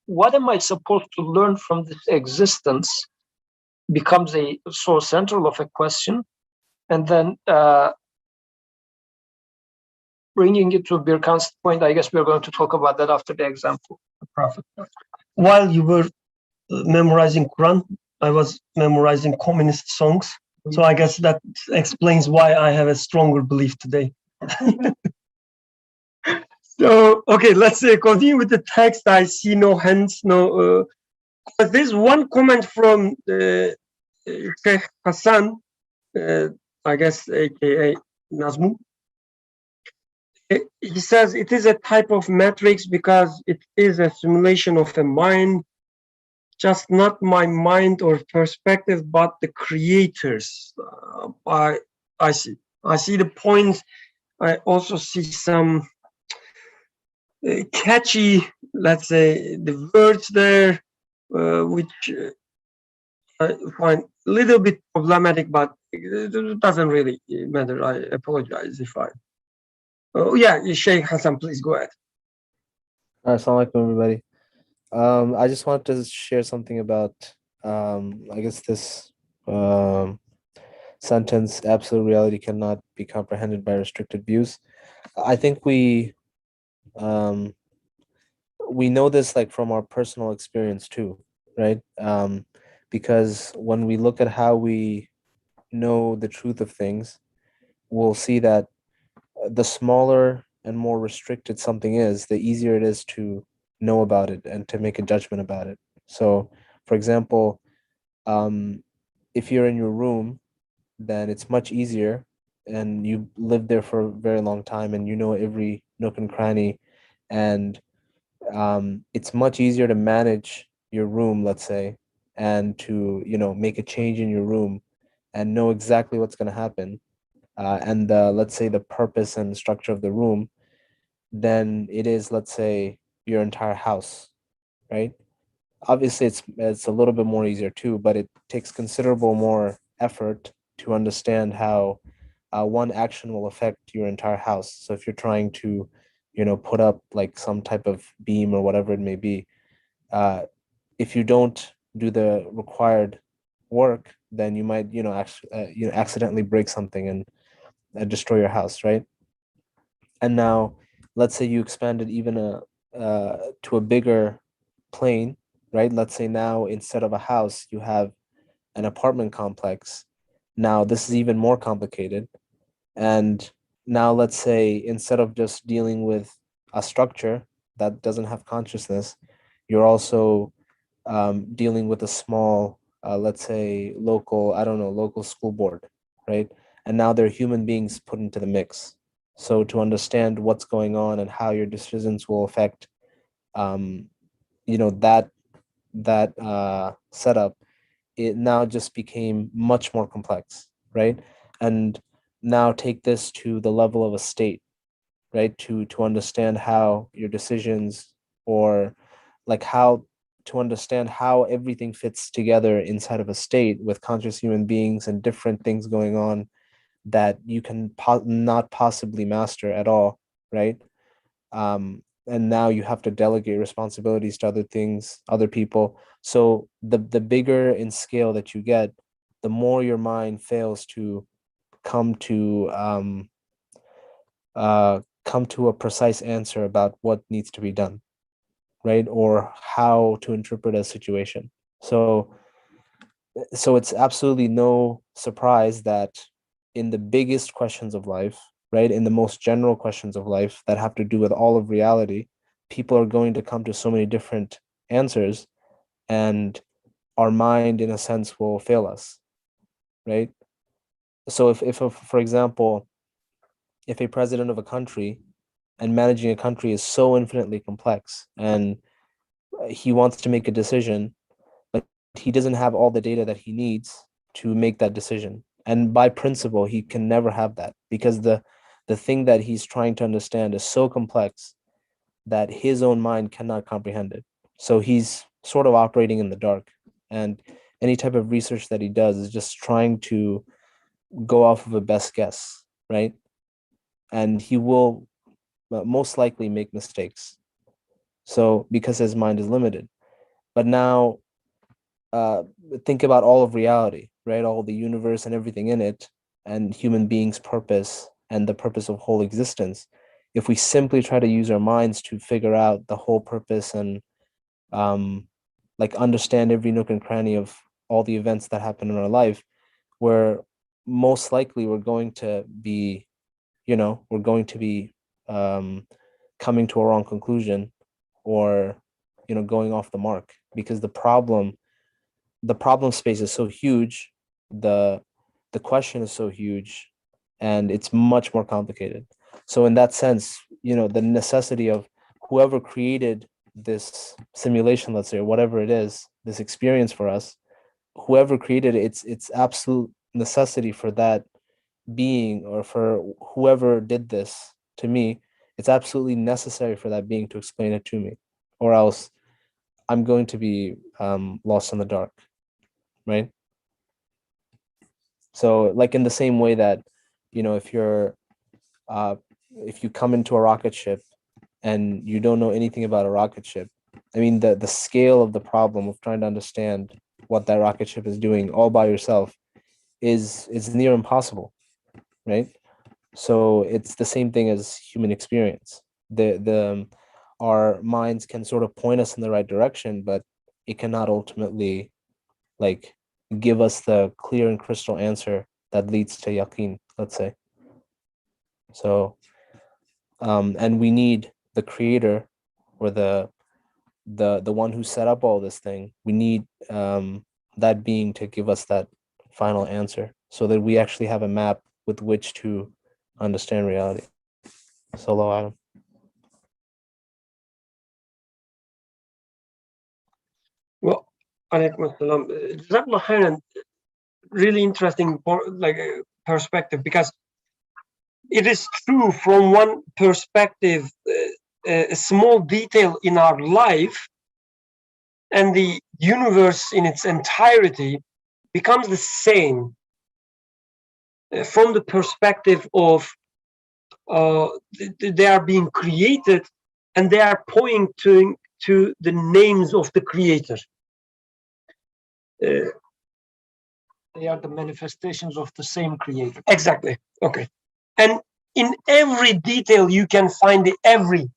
what am I supposed to learn from this existence becomes so central of a question. And then bringing it to Birkan's point, I guess we're going to talk about that after the example, the Prophet. While you were memorizing Quran, I was memorizing communist songs. So I guess that explains why I have a stronger belief today. So, okay, let's continue with the text. I see no hands, no. There's one comment from Sheikh Hassan, I guess, aka Nazmu. He says it is a type of matrix because it is a simulation of a mind, just not my mind or perspective, but the creators. I see the point. I also see some catchy, let's say, the words there, which I find a little bit problematic, but it doesn't really matter. I apologize if I. Oh yeah, Sheikh Hassan, please go ahead. Assalamu alaikum, everybody. I just wanted to share something about, I guess this sentence, absolute reality cannot be comprehended by restricted views. I think we know this like from our personal experience too, right? Because when we look at how we know the truth of things, we'll see that the smaller and more restricted something is, the easier it is to know about it and to make a judgment about it. So, for example, if you're in your room, then it's much easier, and you lived there for a very long time, and you know every nook and cranny, and it's much easier to manage your room, let's say, and to make a change in your room and know exactly what's going to happen, and let's say the purpose and structure of the room, than it is, let's say, your entire house, right? Obviously, it's a little bit more easier too, but it takes considerable more effort to understand how one action will affect your entire house. So if you're trying to, put up like some type of beam or whatever it may be, if you don't do the required work, then you might, accidentally break something and destroy your house, right? And now let's say you expanded even to a bigger plane, right? Let's say now instead of a house, you have an apartment complex. Now this is even more complicated. And now let's say instead of just dealing with a structure that doesn't have consciousness, you're also dealing with a small, let's say local, I don't know, local school board, right? And now there are human beings put into the mix. So to understand what's going on and how your decisions will affect, that setup, it now just became much more complex, right? And now take this to the level of a state, right? To understand how your decisions, or like how to understand how everything fits together inside of a state with conscious human beings and different things going on that you can not possibly master at all, right? And now you have to delegate responsibilities to other things, other people. So the bigger in scale that you get, the more your mind fails to come to come to a precise answer about what needs to be done, right? Or how to interpret a situation. So it's absolutely no surprise that in the biggest questions of life, right, in the most general questions of life that have to do with all of reality, people are going to come to so many different answers, and our mind in a sense will fail us, right? So if for example, if a president of a country and managing a country is so infinitely complex, and he wants to make a decision, but he doesn't have all the data that he needs to make that decision. And by principle, he can never have that, because the thing that he's trying to understand is so complex that his own mind cannot comprehend it. So he's sort of operating in the dark. And any type of research that he does is just trying to go off of a best guess, right? And he will most likely make mistakes. So because his mind is limited. But now think about all of reality, right? All the universe and everything in it, and human beings' purpose and the purpose of whole existence. If we simply try to use our minds to figure out the whole purpose and like understand every nook and cranny of all the events that happen in our life, we're most likely we're going to be, we're going to be coming to a wrong conclusion, or going off the mark, because the problem space is so huge, the question is so huge, and it's much more complicated. So in that sense, the necessity of whoever created this simulation, let's say, or whatever it is, this experience for us, whoever created it, it's absolute necessity for that being, or for whoever did this to me, it's absolutely necessary for that being to explain it to me, or else I'm going to be lost in the dark, right? So like in the same way that, if you come into a rocket ship and you don't know anything about a rocket ship, I mean, the scale of the problem of trying to understand what that rocket ship is doing all by yourself is near impossible, right? So it's the same thing as human experience. Our minds can sort of point us in the right direction, but it cannot ultimately like give us the clear and crystal answer that leads to yaqeen, let's say. So and we need the creator, or the one who set up all this thing. We need that being to give us that final answer, so that we actually have a map with which to understand reality. So Allahu A'lam. Well, alaikum assalam. Jazakallah khairan. Really interesting perspective, because it is true from one perspective, a small detail in our life and the universe in its entirety becomes the same from the perspective of they are being created, and they are pointing to the names of the creator. They are the manifestations of the same creator. Exactly. Okay. And in every detail you can find every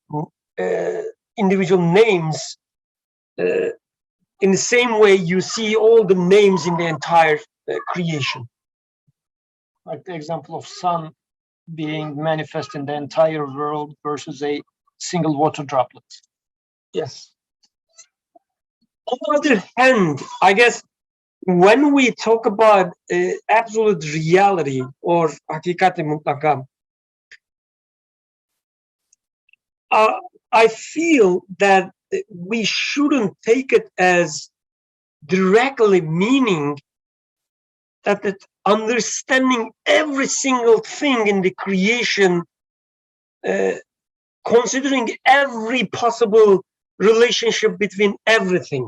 individual names. In the same way you see all the names in the entire creation. Like the example of sun being manifest in the entire world versus a single water droplet. Yes. On the other hand, I guess when we talk about absolute reality or hakikati mutlaka, I feel that we shouldn't take it as directly meaning that understanding every single thing in the creation, considering every possible relationship between everything.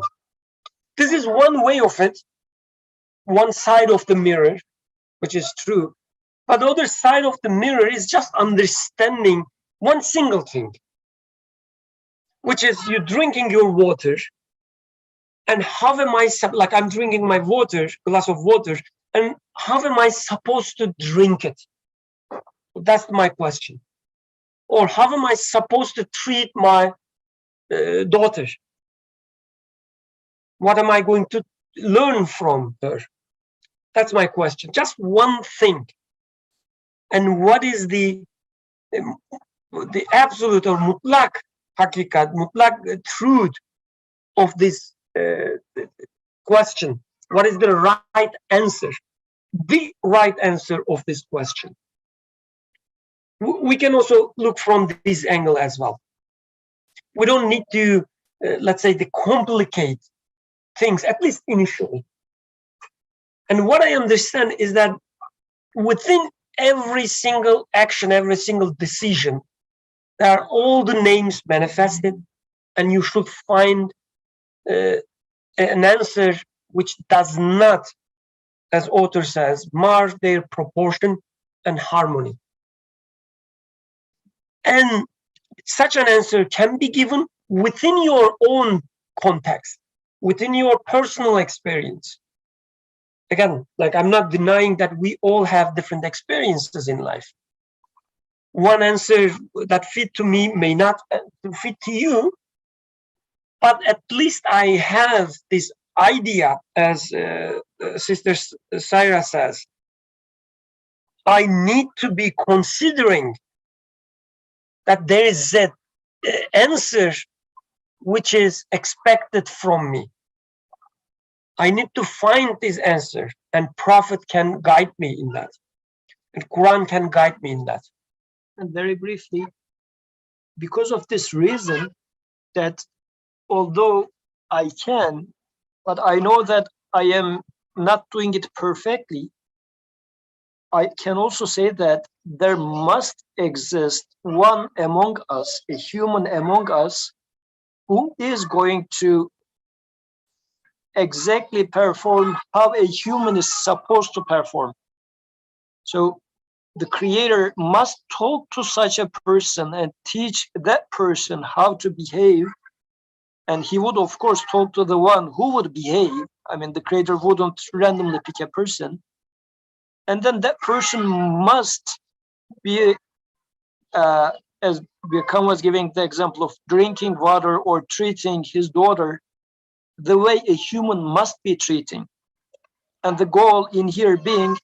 This is one way of it, one side of the mirror, which is true. But the other side of the mirror is just understanding one single thing, which is you drinking your water. And how am I, like I'm drinking my water, glass of water, and how am I supposed to drink it? That's my question. Or how am I supposed to treat my daughter? What am I going to learn from her? That's my question. Just one thing. And what is the absolute or mutlak hakikat, mutlak truth of this question? What is the right answer? The right answer of this question. We can also look from this angle as well. We don't need to, let's say, to complicate things, at least initially. And what I understand is that within every single action, every single decision, there are all the names manifested, and you should find an answer which does not, as author says, mar their proportion and harmony. And such an answer can be given within your own context, within your personal experience. Again, like I'm not denying that we all have different experiences in life. One answer that fit to me may not fit to you, but at least I have this idea, as Sister Syra says, I need to be considering that there is an answer which is expected from me. I need to find this answer, and Prophet can guide me in that, and Quran can guide me in that. And very briefly, because of this reason, that although I can, but I know that I am not doing it perfectly, I can also say that there must exist one among us, a human among us, who is going to exactly perform how a human is supposed to perform. So the creator must talk to such a person and teach that person how to behave. And he would, of course, talk to the one who would behave. I mean, the creator wouldn't randomly pick a person. And then that person must be, as Birkan was giving the example of drinking water or treating his daughter, the way a human must be treating. And the goal in here being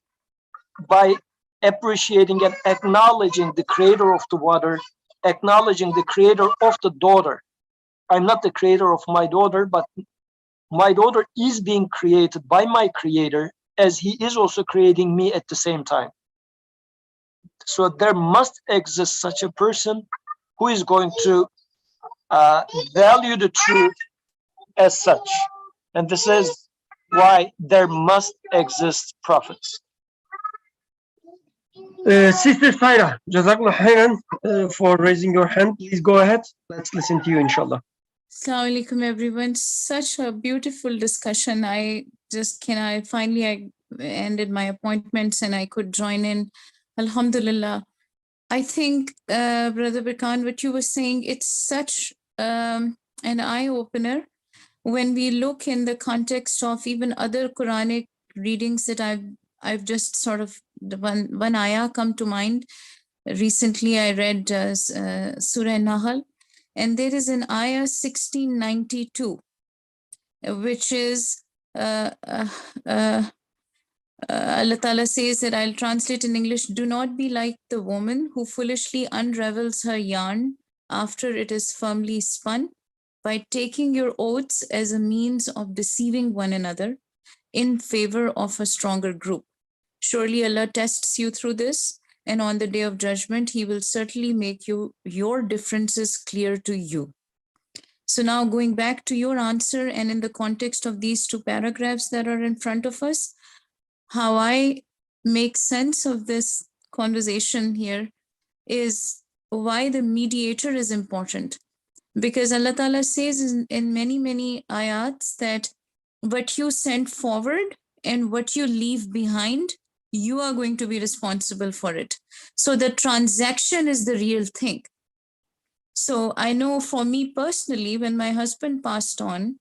by appreciating and acknowledging the creator of the water, acknowledging the creator of the daughter. I'm not the creator of my daughter, but my daughter is being created by my creator, as he is also creating me at the same time. So there must exist such a person who is going to value the truth as such. And this is why there must exist prophets. Sister Syra, Jazakallah khairan for raising your hand. Please go ahead. Let's listen to you, inshallah. Assalamu alaikum, everyone. Such a beautiful discussion. I finally ended my appointments and I could join in. Alhamdulillah. I think, Brother Birkan, what you were saying, it's such an eye-opener when we look in the context of even other Quranic readings that I've just sort of, one ayah come to mind. Recently, I read Surah Nahl, and there is an ayah 1692, which is Allah Ta'ala says that, I'll translate in English, do not be like the woman who foolishly unravels her yarn after it is firmly spun by taking your oaths as a means of deceiving one another in favor of a stronger group. Surely Allah tests you through this, and on the day of judgment, He will certainly make your differences clear to you. So now going back to your answer, and in the context of these two paragraphs that are in front of us, how I make sense of this conversation here is why the mediator is important. Because Allah Ta'ala says in many, many ayats that what you send forward and what you leave behind, you are going to be responsible for it. So the transaction is the real thing. So I know for me personally, when my husband passed on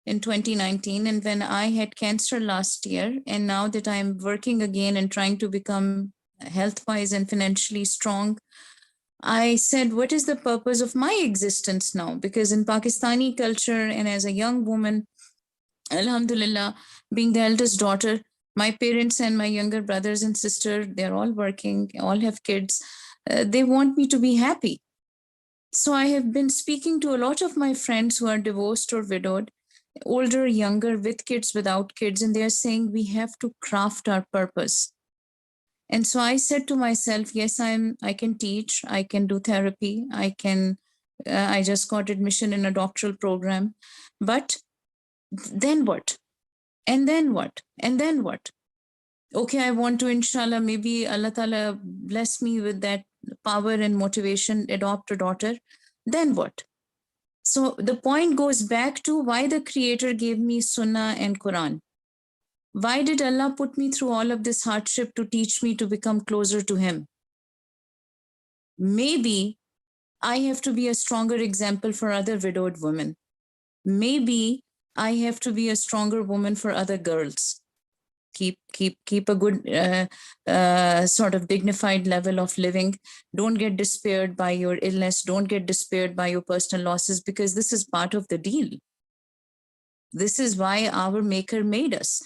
in 2019, and when I had cancer last year, and now that I'm working again and trying to become health-wise and financially strong, I said, what is the purpose of my existence now? Because in Pakistani culture, and as a young woman, Alhamdulillah, being the eldest daughter, my parents and my younger brothers and sister, they're all working, all have kids. They want me to be happy. So I have been speaking to a lot of my friends who are divorced or widowed, older, younger, with kids, without kids, and they're saying we have to craft our purpose. And so I said to myself, yes, I can teach, I can do therapy, I just got admission in a doctoral program, but then what? And then what? And then what? Okay, I want to, inshallah, maybe Allah Ta'ala bless me with that power and motivation, adopt a daughter. Then what? So the point goes back to why the Creator gave me Sunnah and Quran. Why did Allah put me through all of this hardship to teach me to become closer to Him? Maybe I have to be a stronger example for other widowed women. Maybe I have to be a stronger woman for other girls. Keep a good sort of dignified level of living. Don't get despaired by your illness. Don't get despaired by your personal losses, because this is part of the deal. This is why our Maker made us.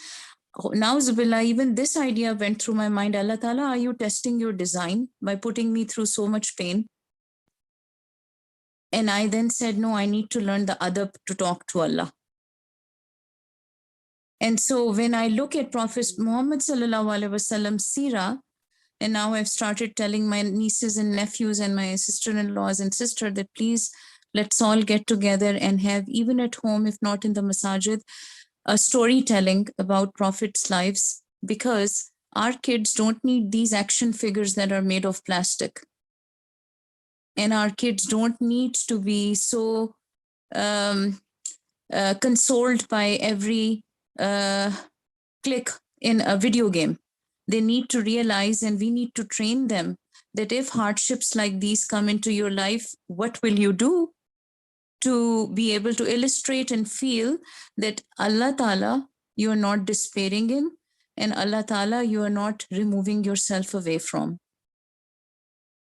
Now, Zubillah, even this idea went through my mind. Allah Ta'ala, are you testing your design by putting me through so much pain? And I then said, no, I need to learn the adab to talk to Allah. And so when I look at Prophet Muhammad Sallallahu Alaihi Wasallam's seerah, and now I've started telling my nieces and nephews and my sister-in-laws and sister that please, let's all get together and have, even at home, if not in the masajid, a storytelling about Prophet's lives, because our kids don't need these action figures that are made of plastic. And our kids don't need to be so consoled by every click in a video game. They need to realize, and we need to train them, that if hardships like these come into your life, what will you do to be able to illustrate and feel that Allah Ta'ala you are not despairing in, and Allah Ta'ala you are not removing yourself away from.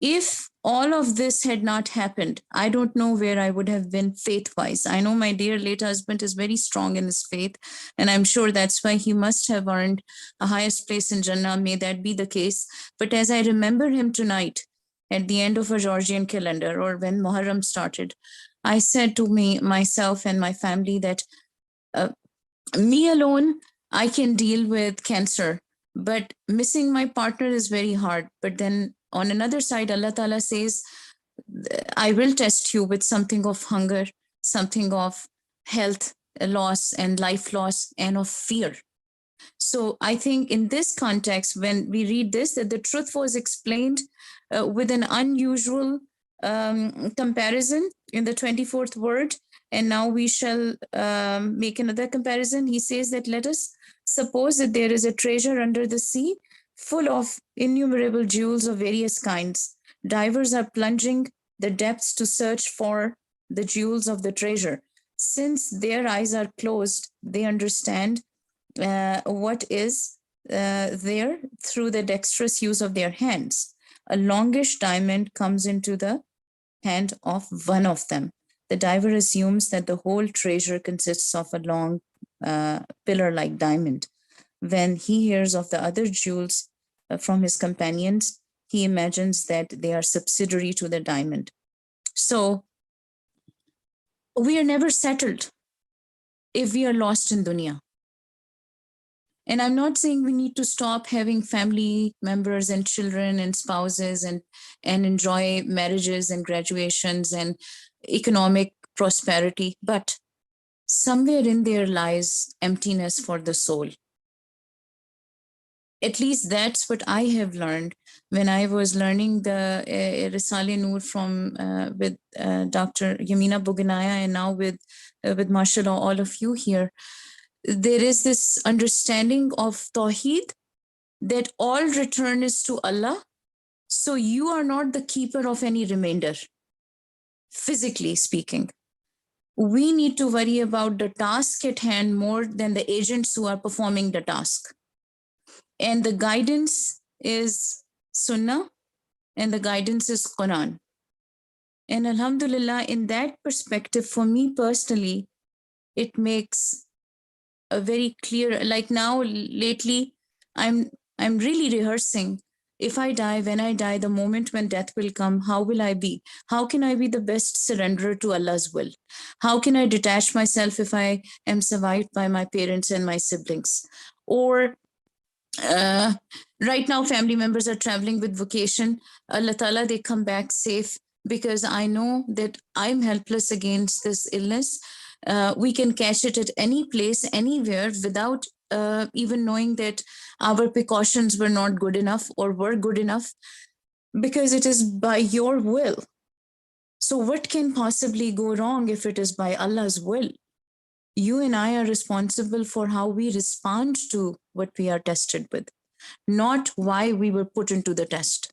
If all of this had not happened, I don't know where I would have been faith-wise. I know my dear late husband is very strong in his faith, and I'm sure that's why he must have earned a highest place in Jannah. May that be the case. But as I remember him tonight, at the end of a Georgian calendar, or when Muharram started, I said to myself and my family that me alone, I can deal with cancer, but missing my partner is very hard. But then on another side, Allah Ta'ala says, I will test you with something of hunger, something of health loss and life loss, and of fear. So I think in this context, when we read this, that the truth was explained with an unusual comparison in the 24th word. And now we shall make another comparison. He says that let us suppose that there is a treasure under the sea full of innumerable jewels of various kinds. Divers are plunging the depths to search for the jewels of the treasure. Since their eyes are closed, they understand what is there through the dexterous use of their hands. a longish diamond comes into the hand of one of them. The diver assumes that the whole treasure consists of a long pillar-like diamond. When he hears of the other jewels from his companions, he imagines that they are subsidiary to the diamond. So we are never settled if we are lost in dunya. And I'm not saying we need to stop having family members and children and spouses and enjoy marriages and graduations and economic prosperity, but somewhere in there lies emptiness for the soul. At least that's what I have learned when I was learning the Risale-i Noor from with Dr. Yamina Buganaya, and now with mashallah all of you here. There is this understanding of Tawheed, that all return is to Allah. So you are not the keeper of any remainder, physically speaking. We need to worry about the task at hand more than the agents who are performing the task. And the guidance is Sunnah, and the guidance is Quran. And Alhamdulillah, in that perspective, for me personally, it makes a very clear, like now lately, I'm really rehearsing. If I die, when I die, the moment when death will come, how will I be? How can I be the best surrenderer to Allah's will? How can I detach myself if I am survived by my parents and my siblings? Or right now, family members are traveling with vacation. Allah Ta'ala, they come back safe, because I know that I'm helpless against this illness. We can catch it at any place, anywhere, without even knowing that our precautions were not good enough or were good enough, because it is by your will. So what can possibly go wrong if it is by Allah's will? You and I are responsible for how we respond to what we are tested with, not why we were put into the test.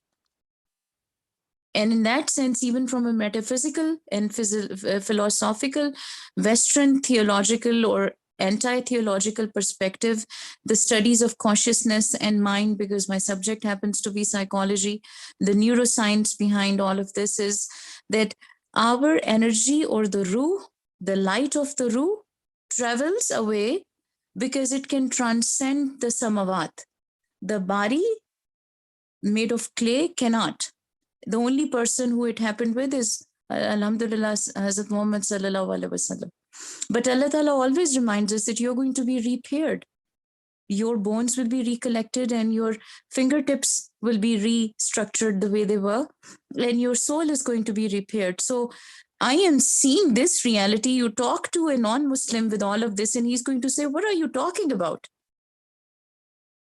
And in that sense, even from a metaphysical and philosophical, Western theological or anti-theological perspective, the studies of consciousness and mind, because my subject happens to be psychology, the neuroscience behind all of this is that our energy, or the ruh, the light of the ruh, travels away because it can transcend the samawat. The body made of clay cannot. The only person who it happened with is Alhamdulillah, Hazrat Muhammad sallallahu alaihi wasallam. But Allah Ta'ala always reminds us that you're going to be repaired. Your bones will be recollected, and your fingertips will be restructured the way they were, and your soul is going to be repaired. So I am seeing this reality. You talk to a non-Muslim with all of this, and he's going to say, what are you talking about?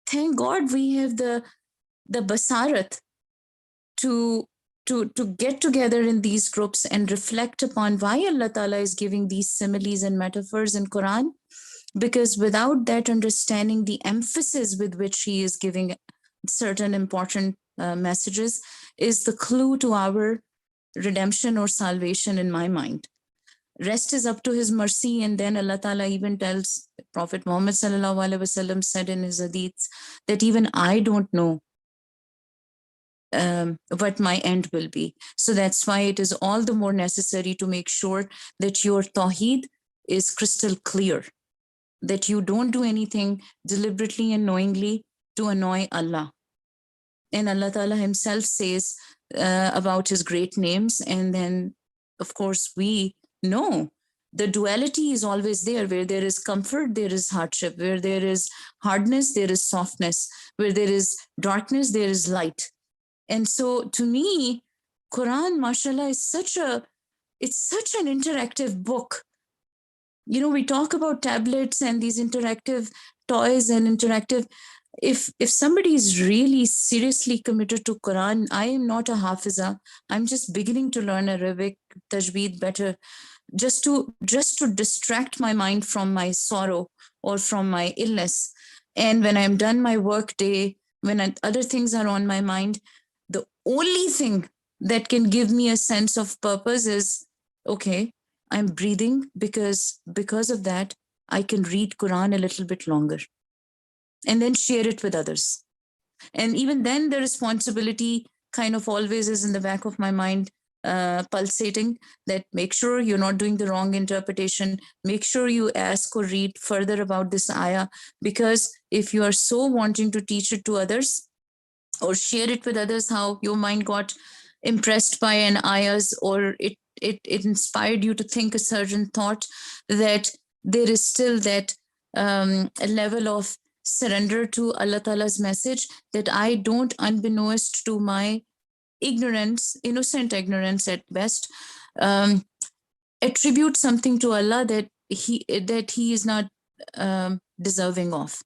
Thank God we have the basarat to get together in these groups and reflect upon why Allah Ta'ala is giving these similes and metaphors in Quran. Because without that understanding, the emphasis with which he is giving certain important messages is the clue to our redemption or salvation, in my mind. Rest is up to his mercy. And then Allah Ta'ala even tells Prophet Muhammad sallallahu alaihi wasallam said in his hadiths that even I don't know what my end will be. So that's why it is all the more necessary to make sure that your tawheed is crystal clear, that you don't do anything deliberately and knowingly to annoy Allah. And Allah Ta'ala himself says about his great names. And then, of course, we know the duality is always there. Where there is comfort, there is hardship. Where there is hardness, there is softness. Where there is darkness, there is light. And so to me, Quran, mashallah, is such an interactive book. You know, we talk about tablets and these interactive toys and interactive. If somebody is really seriously committed to Quran, I am not a hafiza. I'm just beginning to learn Arabic, tajweed better, just to distract my mind from my sorrow or from my illness. And when I'm done my work day, when other things are on my mind, the only thing that can give me a sense of purpose is, okay, I'm breathing, because of that, I can read Quran a little bit longer and then share it with others. And even then the responsibility kind of always is in the back of my mind, pulsating, that make sure you're not doing the wrong interpretation. Make sure you ask or read further about this ayah, because if you are so wanting to teach it to others or share it with others, how your mind got impressed by an ayahs, or it inspired you to think a certain thought, that there is still that a level of surrender to Allah Ta'ala's message, that I don't, unbeknownst to my ignorance, innocent ignorance at best, attribute something to Allah that he is not deserving of,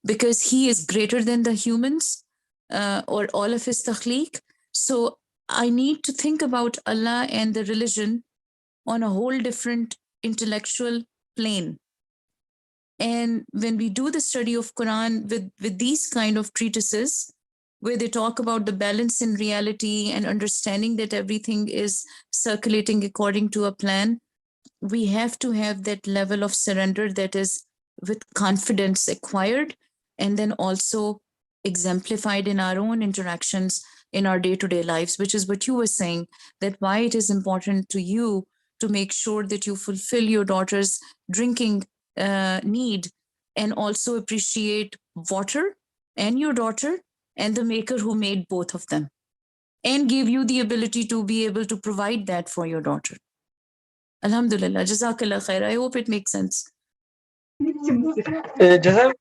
because he is greater than the humans or all of his takhliq. So I need to think about Allah and the religion on a whole different intellectual plane. And when we do the study of Quran with these kind of treatises, where they talk about the balance in reality and understanding that everything is circulating according to a plan, we have to have that level of surrender that is with confidence acquired, and then also exemplified in our own interactions in our day-to-day lives, which is what you were saying, that why it is important to you to make sure that you fulfill your daughter's drinking need, and also appreciate water and your daughter and the maker who made both of them, and gave you the ability to be able to provide that for your daughter. Alhamdulillah, Jazakallah khair. I hope it makes sense. Jazakallah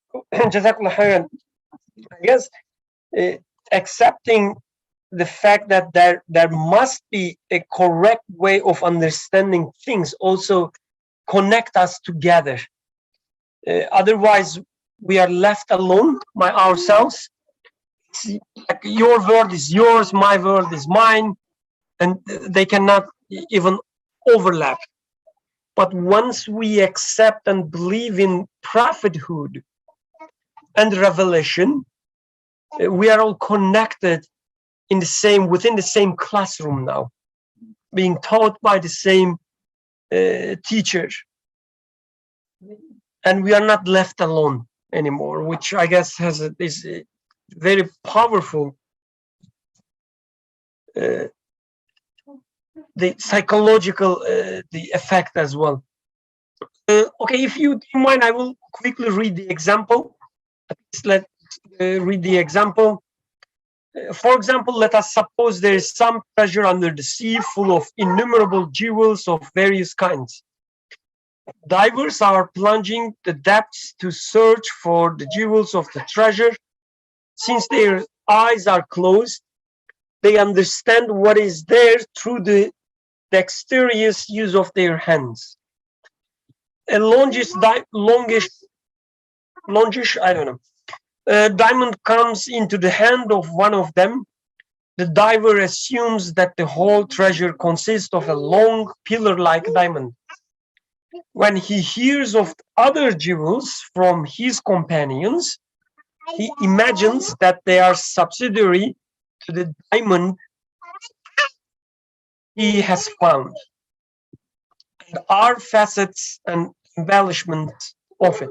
khairan. I guess accepting the fact that there must be a correct way of understanding things also connect us together. Otherwise, we are left alone by ourselves. Like your word is yours, my word is mine, and they cannot even overlap. But once we accept and believe in prophethood and revelation, we are all connected in the same, within the same classroom now, being taught by the same teacher. And we are not left alone anymore, which I guess is a very powerful the psychological the effect as well. Okay, if you don't mind, I will quickly read the example. Let's read the example. For example, let us suppose there is some treasure under the sea full of innumerable jewels of various kinds. Divers are plunging the depths to search for the jewels of the treasure. Since their eyes are closed, they understand what is there through the dexterous use of their hands. A longish, I don't know. A diamond comes into the hand of one of them. The diver assumes that the whole treasure consists of a long pillar-like diamond. When he hears of other jewels from his companions, he imagines that they are subsidiary to the diamond he has found, and are facets and embellishments of it.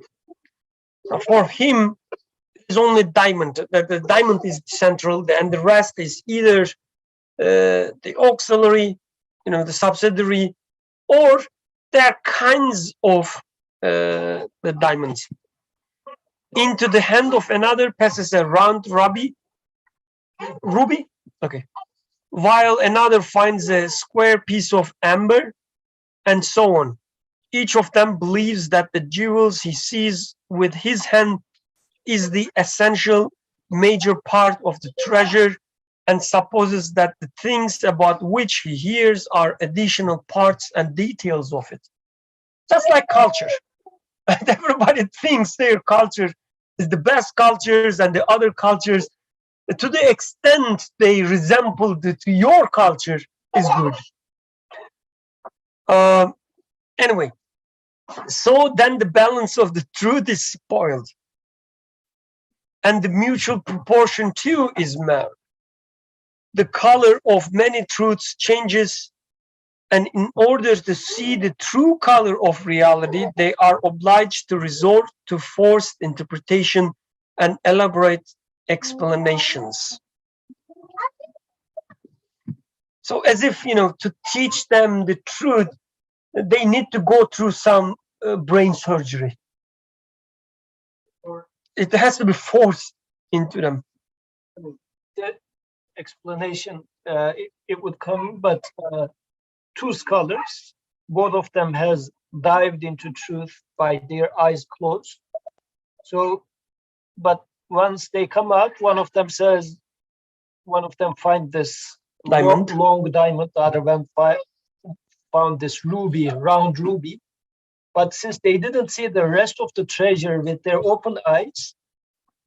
So for him, it's only diamond. The diamond is central, and the rest is either the auxiliary, the subsidiary, or there are kinds of the diamonds. Into the hand of another passes a round ruby, okay, while another finds a square piece of amber, and so on. Each of them believes that the jewels he sees with his hand is the essential major part of the treasure, and supposes that the things about which he hears are additional parts and details of it. Just like culture. And everybody thinks their culture is the best cultures, and the other cultures, to the extent they resemble to your culture, is good. Anyway, so then the balance of the truth is spoiled, and the mutual proportion too is marred. The color of many truths changes, and in order to see the true color of reality, they are obliged to resort to forced interpretation and elaborate explanations. So as if, to teach them the truth, they need to go through some brain surgery. It has to be forced into them. The explanation, it would come, but two scholars, both of them has dived into truth by their eyes closed. So, but once they come out, one of them find this Diamond. long diamond, the other one found this ruby, round ruby. But since they didn't see the rest of the treasure with their open eyes,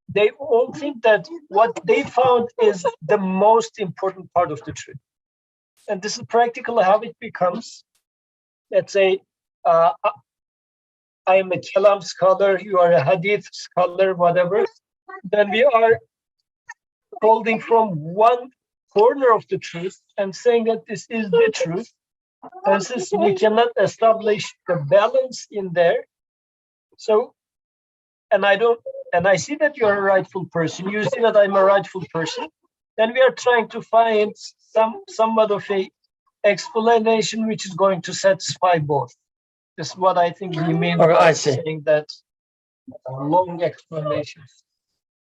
they all think that what they found is the most important part of the truth. And this is practically how it becomes. Let's say I am a Kalam scholar, you are a Hadith scholar, whatever. Then we are holding from one corner of the truth and saying that this is the truth. And since we cannot establish the balance in there, so, and I see that you're a rightful person, you see that I'm a rightful person, then we are trying to find somewhat of a explanation which is going to satisfy both. This is what I think we mean by saying that long explanations.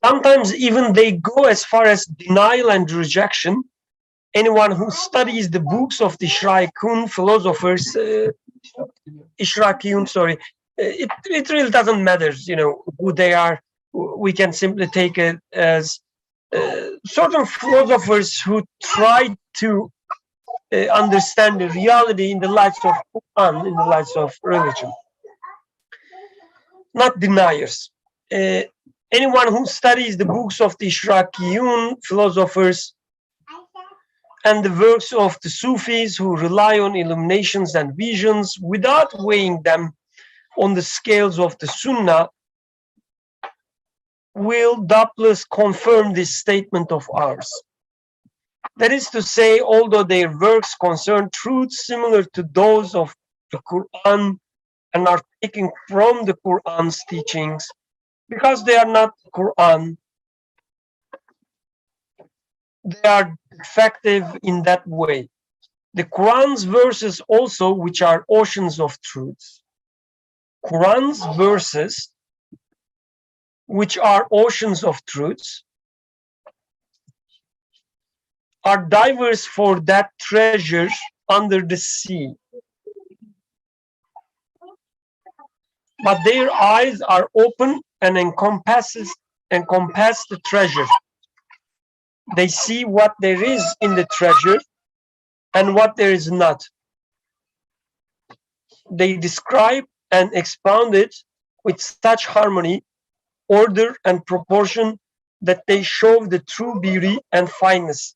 Sometimes even they go as far as denial and rejection. Anyone who studies the books of the Ishraqiyun philosophers, it really doesn't matter, who they are. We can simply take it as sort of philosophers who try to understand the reality in the lights of Quran, in the lights of religion, not deniers. Anyone who studies the books of the Ishraqiyun philosophers and the works of the Sufis who rely on illuminations and visions without weighing them on the scales of the Sunnah will doubtless confirm this statement of ours. That is to say, although their works concern truths similar to those of the Quran and are taken from the Quran's teachings, because they are not the Quran, they are defective in that way. The Quran's verses also, which are oceans of truths. Quran's verses, which are oceans of truths, are divers for that treasure under the sea. But their eyes are open and encompass the treasure. They see what there is in the treasure and what there is not. They describe and expound it with such harmony, order, and proportion that they show the true beauty and fineness.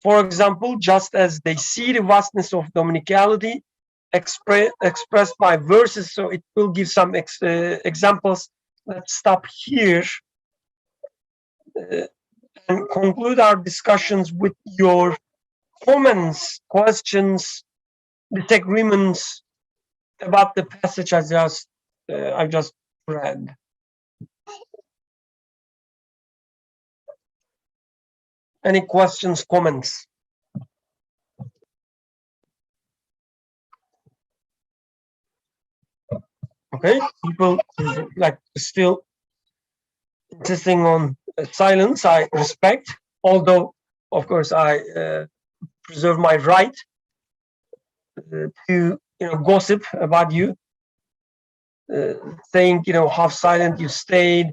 For example, just as they see the vastness of dominicality expressed by verses, so it will give some examples. Let's stop here and conclude our discussions with your comments, questions, disagreements about the passage I just read. Any questions, comments? Okay, people like still insisting on silence. I respect, although of course I preserve my right to gossip about you, saying how silent you stayed,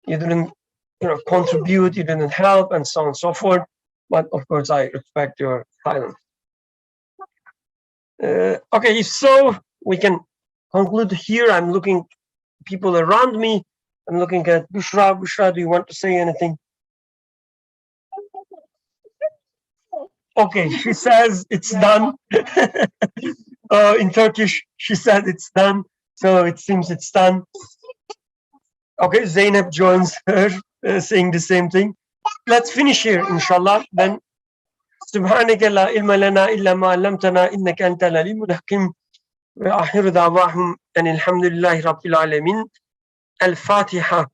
you didn't contribute, you didn't help, and so on and so forth. But of course I respect your silence. Okay, if so, we can conclude here. I'm looking people around me. I'm looking at Bushra. Bushra, do you want to say anything? Okay, she says it's done. In Turkish, she said it's done. So it seems it's done. Okay, Zainab joins her, saying the same thing. Let's finish here, inshallah. Then, سبحانك لا علم لنا إلا ما علمتنا إنك أنت العليم الحكيم وآخر دعواهم أن الحمد لله رب العالمين. الفاتحة.